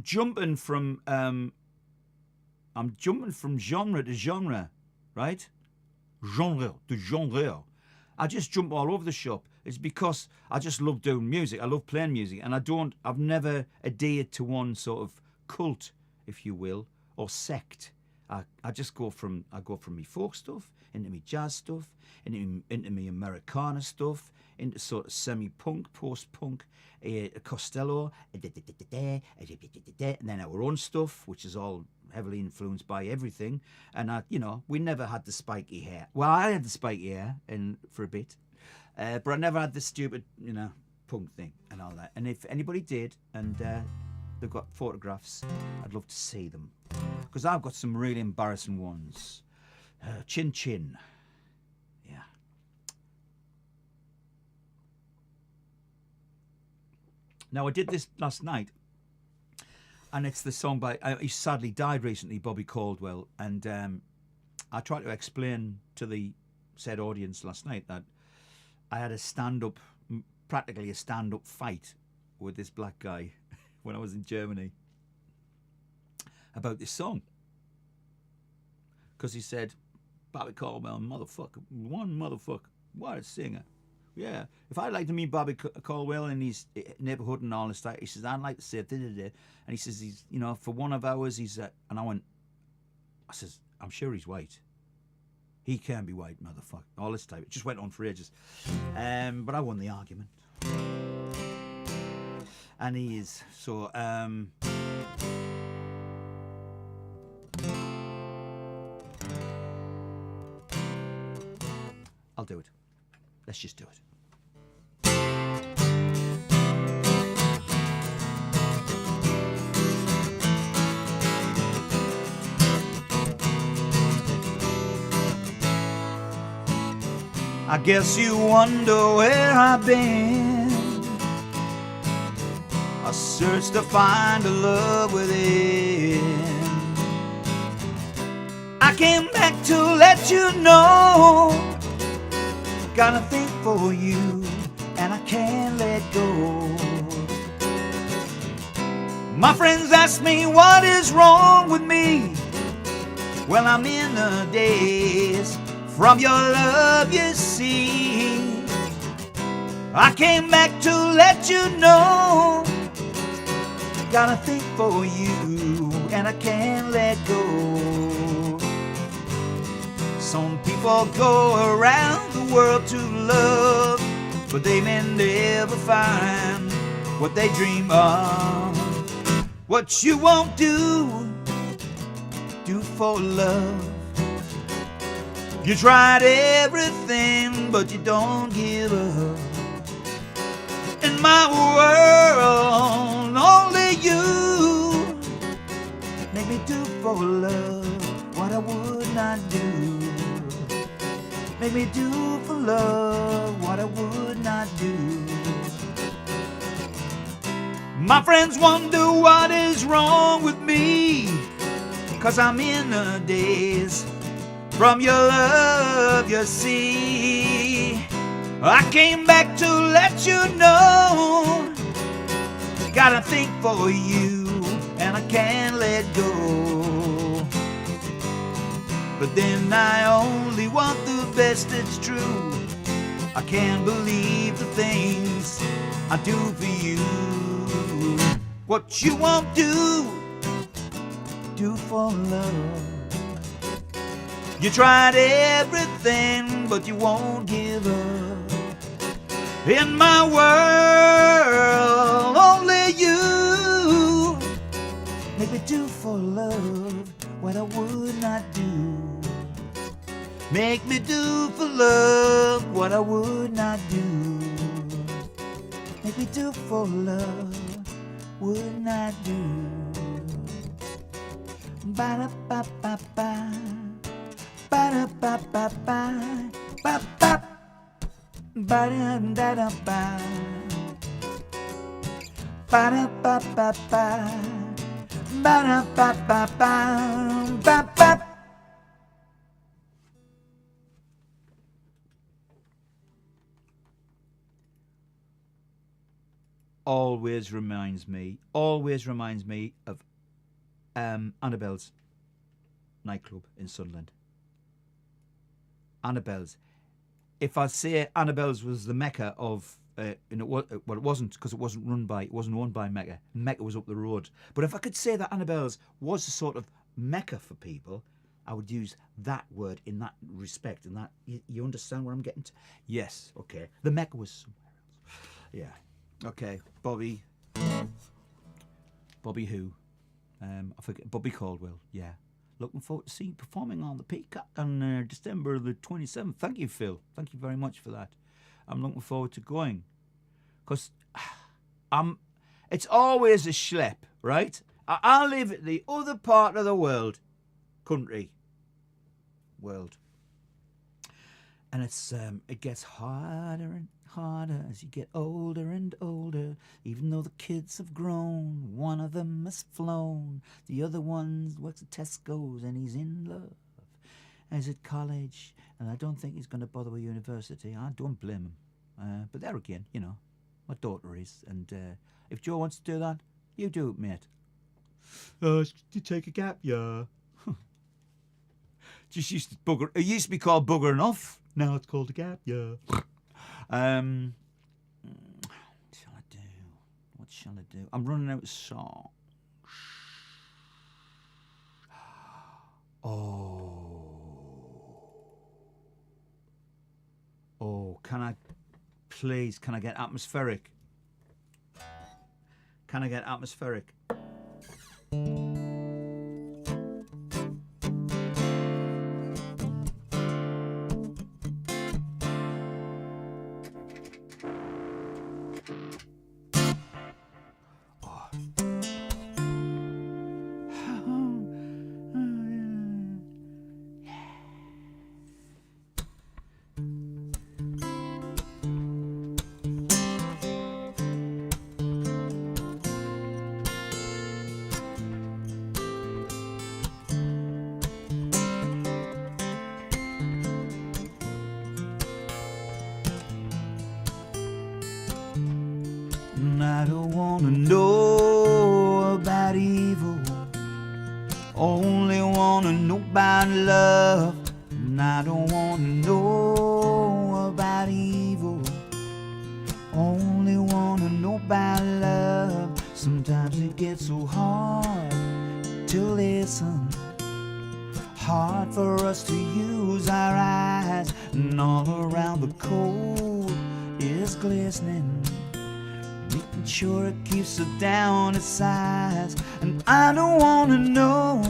jumping from genre to genre, right? Genre to genre. I just jump all over the shop. It's because I just love doing music. I love playing music, and I've never adhered to one sort of cult, if you will, or sect. I just go from me folk stuff into me jazz stuff, into me Americana stuff, into sort of semi-punk, post-punk, Costello, and then our own stuff, which is all heavily influenced by everything. And we never had the spiky hair. Well, I had the spiky hair for a bit, but I never had the stupid, punk thing and all that. And if anybody did, and they've got photographs, I'd love to see them, because I've got some really embarrassing ones. Chin Chin. Yeah. Now, I did this last night, and it's the song by, he sadly died recently, Bobby Caldwell, and I tried to explain to the said audience last night that I had practically a stand-up fight with this black guy when I was in Germany about this song. Because he said, Bobby Caldwell, motherfucker, what a singer. Yeah, if I'd like to meet Bobby Caldwell in his neighbourhood and all this stuff, he says, I'd like to say, and he says, he's, for one of ours, he's, and I says, I'm sure he's white. He can be white, motherfucker. All this type. It just went on for ages. But I won the argument. And he is. So, I'll do it. Let's just do it. I guess you wonder where I've been. I searched to find a love within. I came back to let you know, got a thing for you, and I can't let go. My friends ask me what is wrong with me. Well, I'm in a daze from your love, you see. I came back to let you know, got a thing for you, and I can't let go. Some people go around the world to love, but they may never find what they dream of. What you won't do for love. You tried everything, but you don't give up. In my world, only you make me do for love what I would not do. Make me do for love what I would not do. My friends wonder what is wrong with me, 'cause I'm in a daze from your love, you see. I came back to let you know, got a thing for you, and I can't let go. But then I only want the best, it's true. I can't believe the things I do for you. What you won't do for love. You tried everything, but you won't give up. In my world, only you make me do for love what I would not do. Make me do for love what I would not do. Make me do for love would not do. Ba-da-ba-ba-ba, ba-da-ba-ba-ba, ba-ba, ba-da-da-da-ba, ba-da-ba-ba-ba, ba-da-ba-ba-ba, ba-ba. Always reminds me of Annabelle's nightclub in Sunderland. Annabelle's. If I say Annabelle's was the Mecca of, it wasn't, because it wasn't owned by Mecca. Mecca was up the road. But if I could say that Annabelle's was a sort of Mecca for people, I would use that word in that respect. And that you understand where I'm getting to? Yes. Okay. The Mecca was somewhere else. Yeah. Okay, Bobby who? I forget. Bobby Caldwell, yeah. Looking forward to seeing you performing on the Peacock on December the 27th. Thank you, Phil. Thank you very much for that. I'm looking forward to going. Because it's always a schlep, right? I live at the other part of the world. And it gets harder and harder as you get older and older. Even though the kids have grown, one of them has flown. The other one works at Tesco's and he's in love. He's at college, and I don't think he's going to bother with university. I don't blame him. But there again, you know, my daughter is. And if Joe wants to do that, you do it, mate. You take a gap, yeah. Just used to bugger. It used to be called buggering off. Now it's called a gap, yeah. What shall I do? I'm running out of songs. Oh, can I get atmospheric? Can I get atmospheric? I don't wanna know about evil, only wanna know about love. And I don't wanna know about evil, only wanna know about love. Sometimes it gets so hard to listen, hard for us to use our eyes, and all around the cold is glistening, making sure it keeps it down to size. And I don't wanna know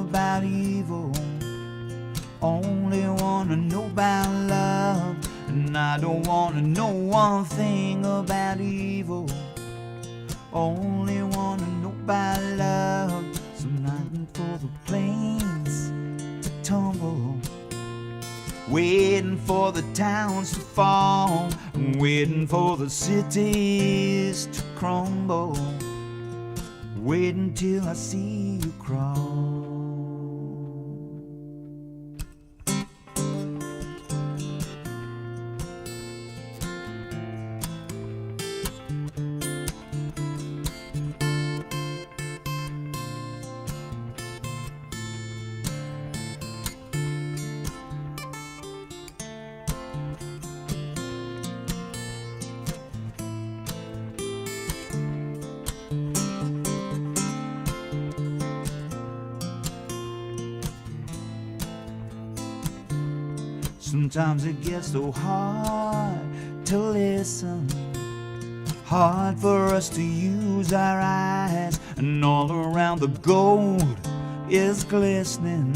about evil, only wanna know about love. And I don't wanna know one thing about evil, only wanna know about love. So I'm waiting for the planes to tumble, waiting for the towns to fall, waiting for the cities to crumble, waiting till I see you crawl. Sometimes it gets so hard to listen, hard for us to use our eyes, and all around the gold is glistening,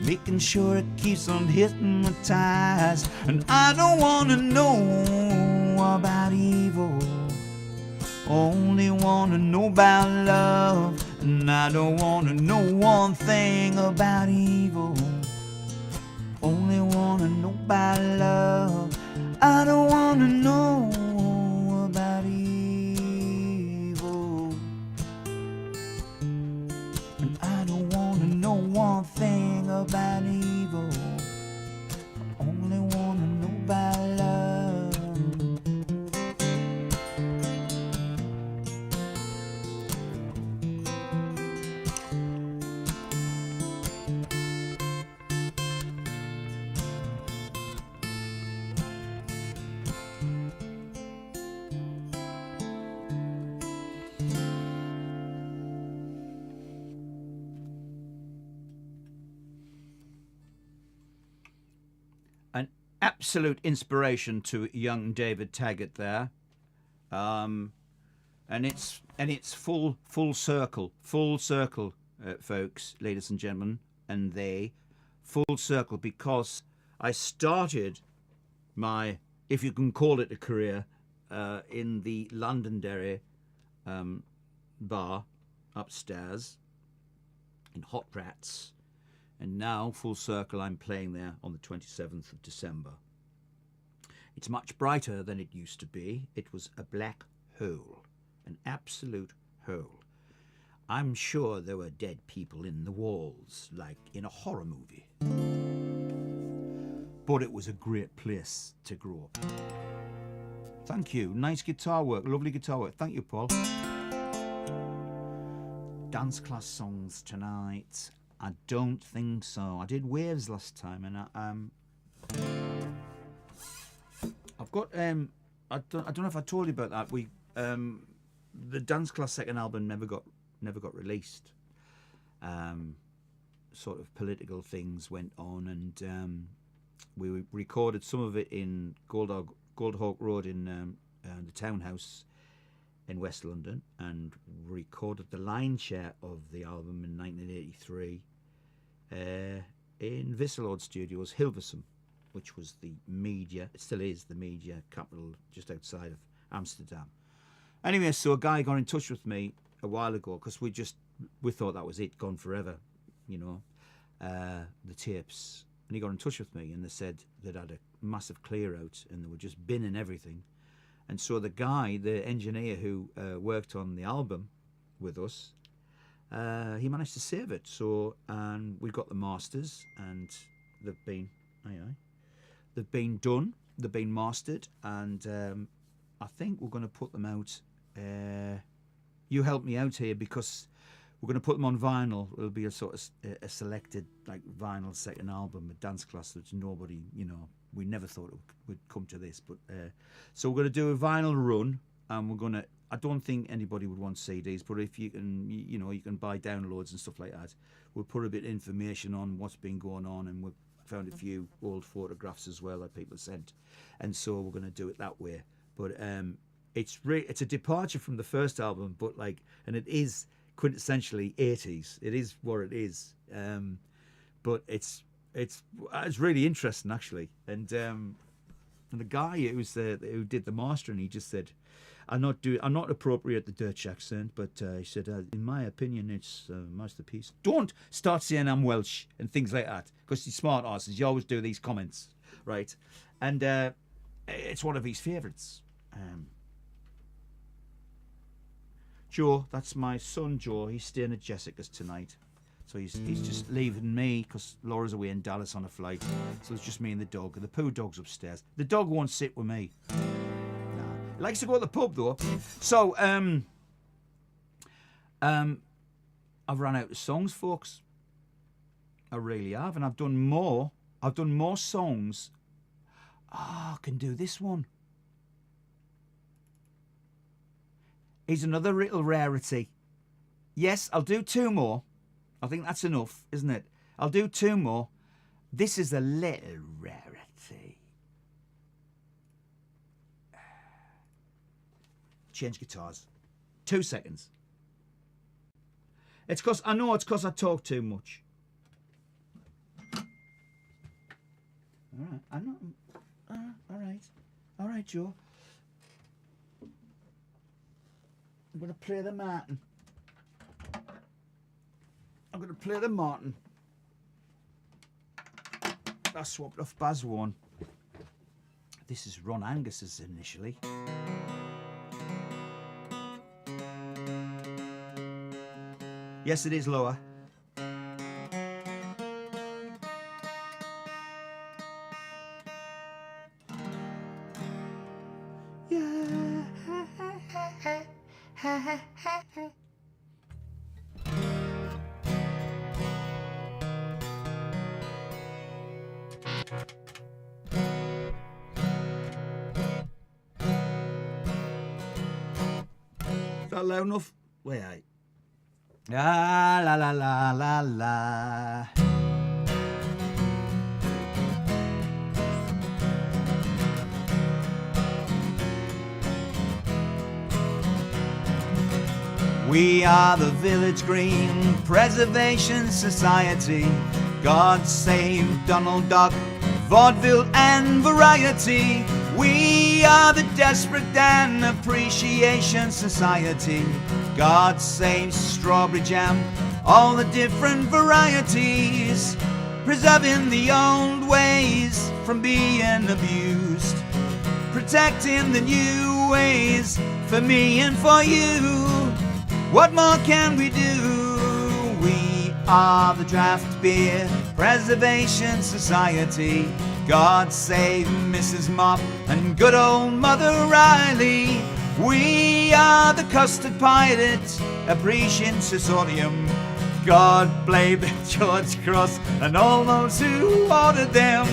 making sure it keeps on hypnotized. And I don't want to know about evil, only want to know about love. And I don't want to know one thing about evil, only want to know about love. I don't want to know about evil, and I don't want to know one thing about evil, only want to know about love. An absolute inspiration to young David Taggart there, and it's full circle, folks, ladies and gentlemen, and full circle, because I started my, if you can call it a career, in the Londonderry bar upstairs in Hot Rats. And now, full circle, I'm playing there on the 27th of December. It's much brighter than it used to be. It was a black hole, an absolute hole. I'm sure there were dead people in the walls, like in a horror movie. But it was a great place to grow up. Thank you. Nice guitar work, lovely guitar work. Thank you, Paul. Dance class songs tonight. I don't think so. I did Waves last time, and I've got I don't know if I told you about that. We the Dance Class second album never got released. Sort of political things went on, and we recorded some of it in Goldhawk Road in the Townhouse in West London, and recorded the line share of the album in 1983 in Visselord Studios, Hilversum, which was the media, it still is the media capital just outside of Amsterdam. Anyway, so a guy got in touch with me a while ago, because we thought that was it, gone forever, you know, the tapes. And he got in touch with me, and they said they'd had a massive clear out and they were just binning everything. And so the guy, the engineer who worked on the album with us, he managed to save it. So, and we got the masters, and they've been done, they've been mastered, and I think we're going to put them out. You help me out here, because we're going to put them on vinyl. It'll be a sort of a selected like vinyl second album, a Dance Class, which nobody, you know, we never thought it would come to this, but so we're going to do a vinyl run, and we're going to, I don't think anybody would want CDs, but if you can, you know, you can buy downloads and stuff like that. We'll put a bit of information on what's been going on, and we've found a few old photographs as well that people sent, and so we're going to do it that way. But it's a departure from the first album, but like, and it is quintessentially 80s. It is what it is, but it's really interesting, actually. And the guy who did the mastering, he just said, I'm not appropriate the Dutch accent, but he said, in my opinion, it's a masterpiece. Don't start saying I'm Welsh and things like that, because you smart asses, you always do these comments, right? And it's one of his favourites. Joe, that's my son Joe. He's staying at Jessica's tonight. So he's just leaving me, because Laura's away in Dallas on a flight. So it's just me and the dog. The poo dog's upstairs. The dog won't sit with me. Nah. He likes to go to the pub though. So I've run out of songs, folks. I really have, and I've done more songs. I can do this one. Here's another little rarity. Yes, I'll do two more. I think that's enough, isn't it? I'll do two more. This is a little rarity. change guitars. 2 seconds. It's because I talk too much. All right, I know. All right, Joe. I'm gonna play the Martin. I swapped off Baz one. This is Ron Angus's initially. Yes, it is lower. Is that loud enough? Wait. Ah, la la la la la. We are the Village Green Preservation Society. God save Donald Duck, vaudeville and variety. We are the Desperate Dan Appreciation Society. God save strawberry jam, all the different varieties, preserving the old ways from being abused, protecting the new ways for me and for you. What more can we do? We are the Draft Beer Preservation Society. God save Mrs. Mop and good old Mother Riley. We are the Custard Pirate Appreciation Consortium. God blame George Cross and all those who ordered them.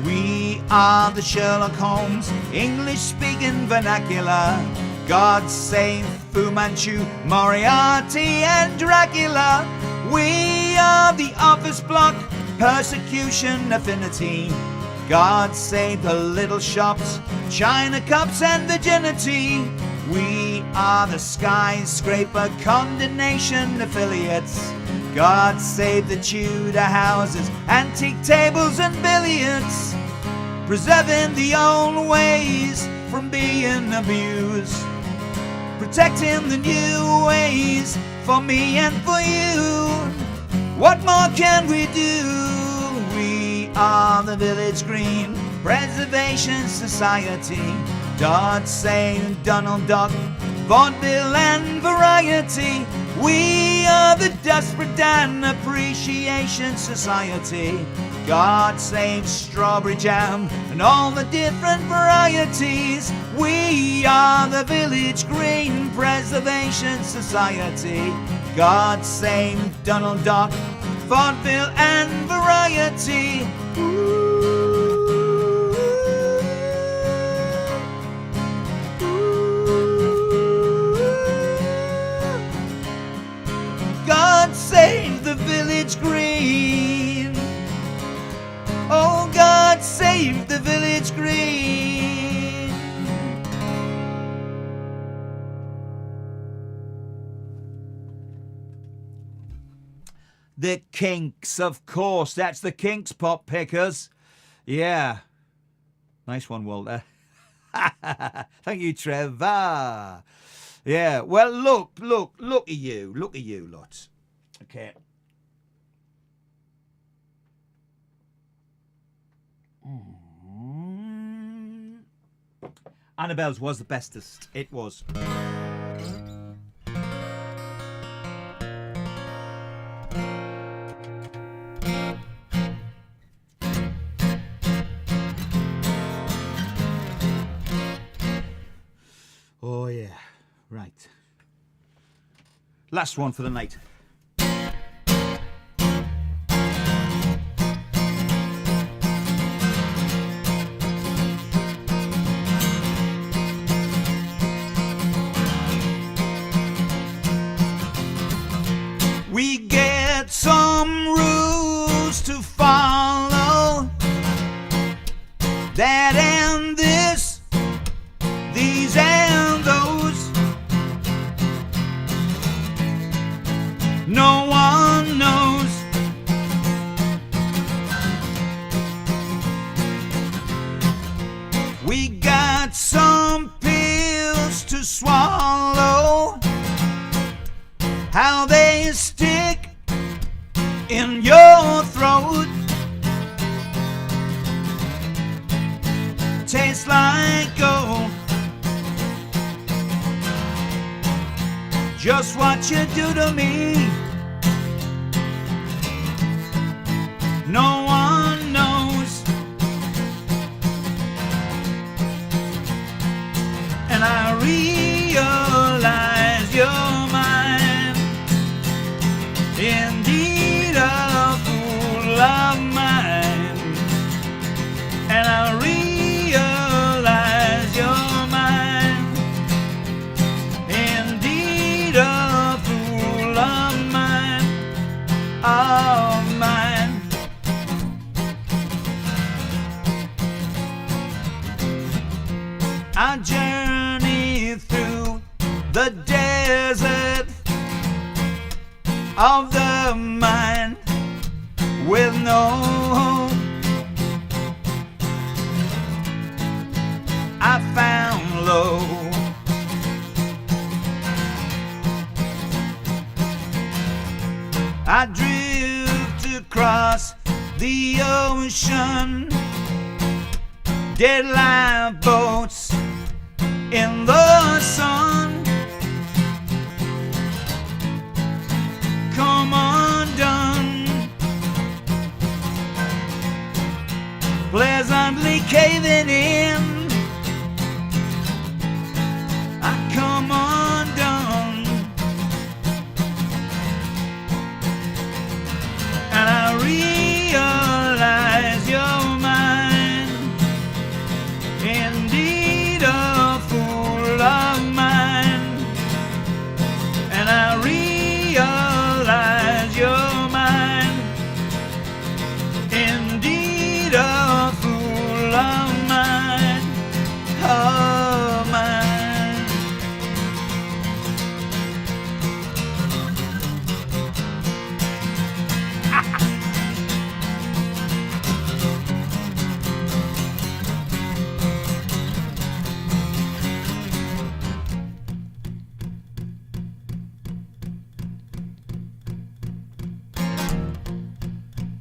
We are the Sherlock Holmes English-speaking vernacular. God save Fu Manchu, Moriarty and Dracula. We are the Office Block Persecution Affinity. God save the little shops, China cups and virginity. We are the Skyscraper Condemnation Affiliates. God save the Tudor houses, antique tables and billiards, preserving the old ways from being abused, protecting the new ways for me and for you. What more can we do? We are the Village Green Preservation Society. God save Donald Duck, vaudeville and variety. We are the Desperate Dan Appreciation Society. God save strawberry jam and all the different varieties. We are the Village Green Preservation Society. God save Donald Duck, vaudeville and variety. God save the Village Green. Oh, God save the Village Green. The Kinks, of course. That's the Kinks, Pop Pickers. Yeah. Nice one, Walter. Thank you, Trevor. Yeah. Well, look at you. Look at you, lot. Okay. Annabelle's was the bestest. It was. Oh, yeah. Right. Last one for the night. We get some rules to follow that and this, these and those. No one knows. We got some pills to swallow, how they stick in your throat. Tastes like gold. Just what you do to me, no one knows. And I realize you're mine, indeed a fool of mine. And I realize you're mine, indeed a fool of mine, of mine. I journey through the desert of the mind with no hope. I found low. I drift across the ocean, dead lifeboats in the sun. Come undone, pleasantly caving in. I come undone, and I realize you're mine, indeed a fool of mine. And I realize you're mine, indeed a fool of mine, of mine.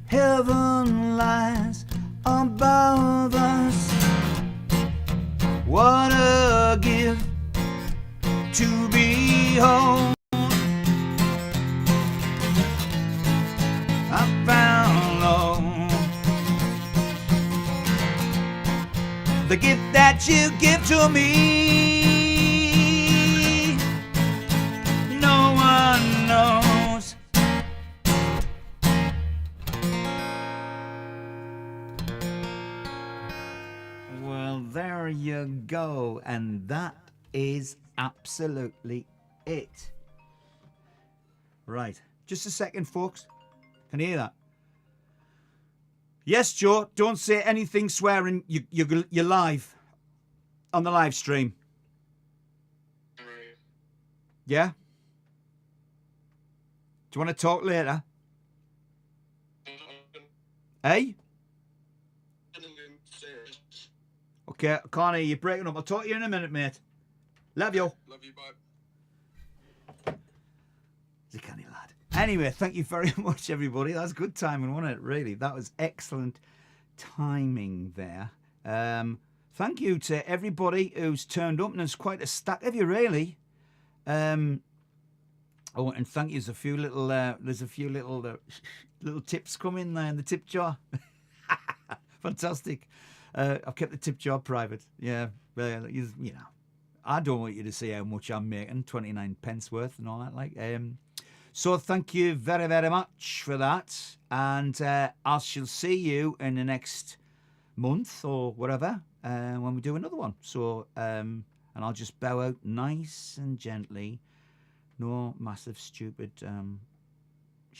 Heaven lies above us. What a gift to behold. I found love, the gift that you give to me. No one knows. Well, there you go, and that is absolutely it. Right, just a second, folks. Can you hear that? Yes, Joe, don't say anything swearing. You're live on the live stream. Yeah? Do you want to talk later? Hey? Okay, I can't hear you. Breaking up. I'll talk to you in a minute, mate. Love you. Love you, bye. He's a canny lad. Anyway, thank you very much, everybody. That was good timing, wasn't it? Really, that was excellent timing there. Thank you to everybody who's turned up, and there's quite a stack of you, really. Oh, and thank you. There's a few little little tips coming there in the tip jar. Fantastic. I've kept the tip jar private. Yeah, well, you know, I don't want you to see how much I'm making, 29 pence worth and all that. Like, so thank you very, very much for that, and I shall see you in the next month or whatever when we do another one. So, and I'll just bow out nice and gently. No massive stupid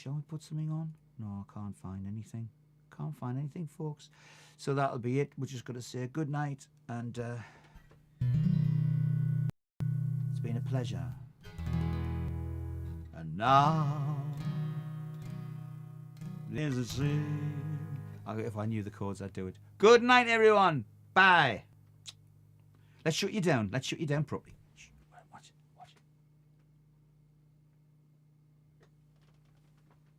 Shall we put something on? No, I can't find anything. Can't find anything, folks. So that'll be it. We're just going to say good night, and it's been a pleasure. And now there's a scene. If I knew the chords, I'd do it. Good night, everyone. Bye. Let's shut you down. Let's shut you down properly.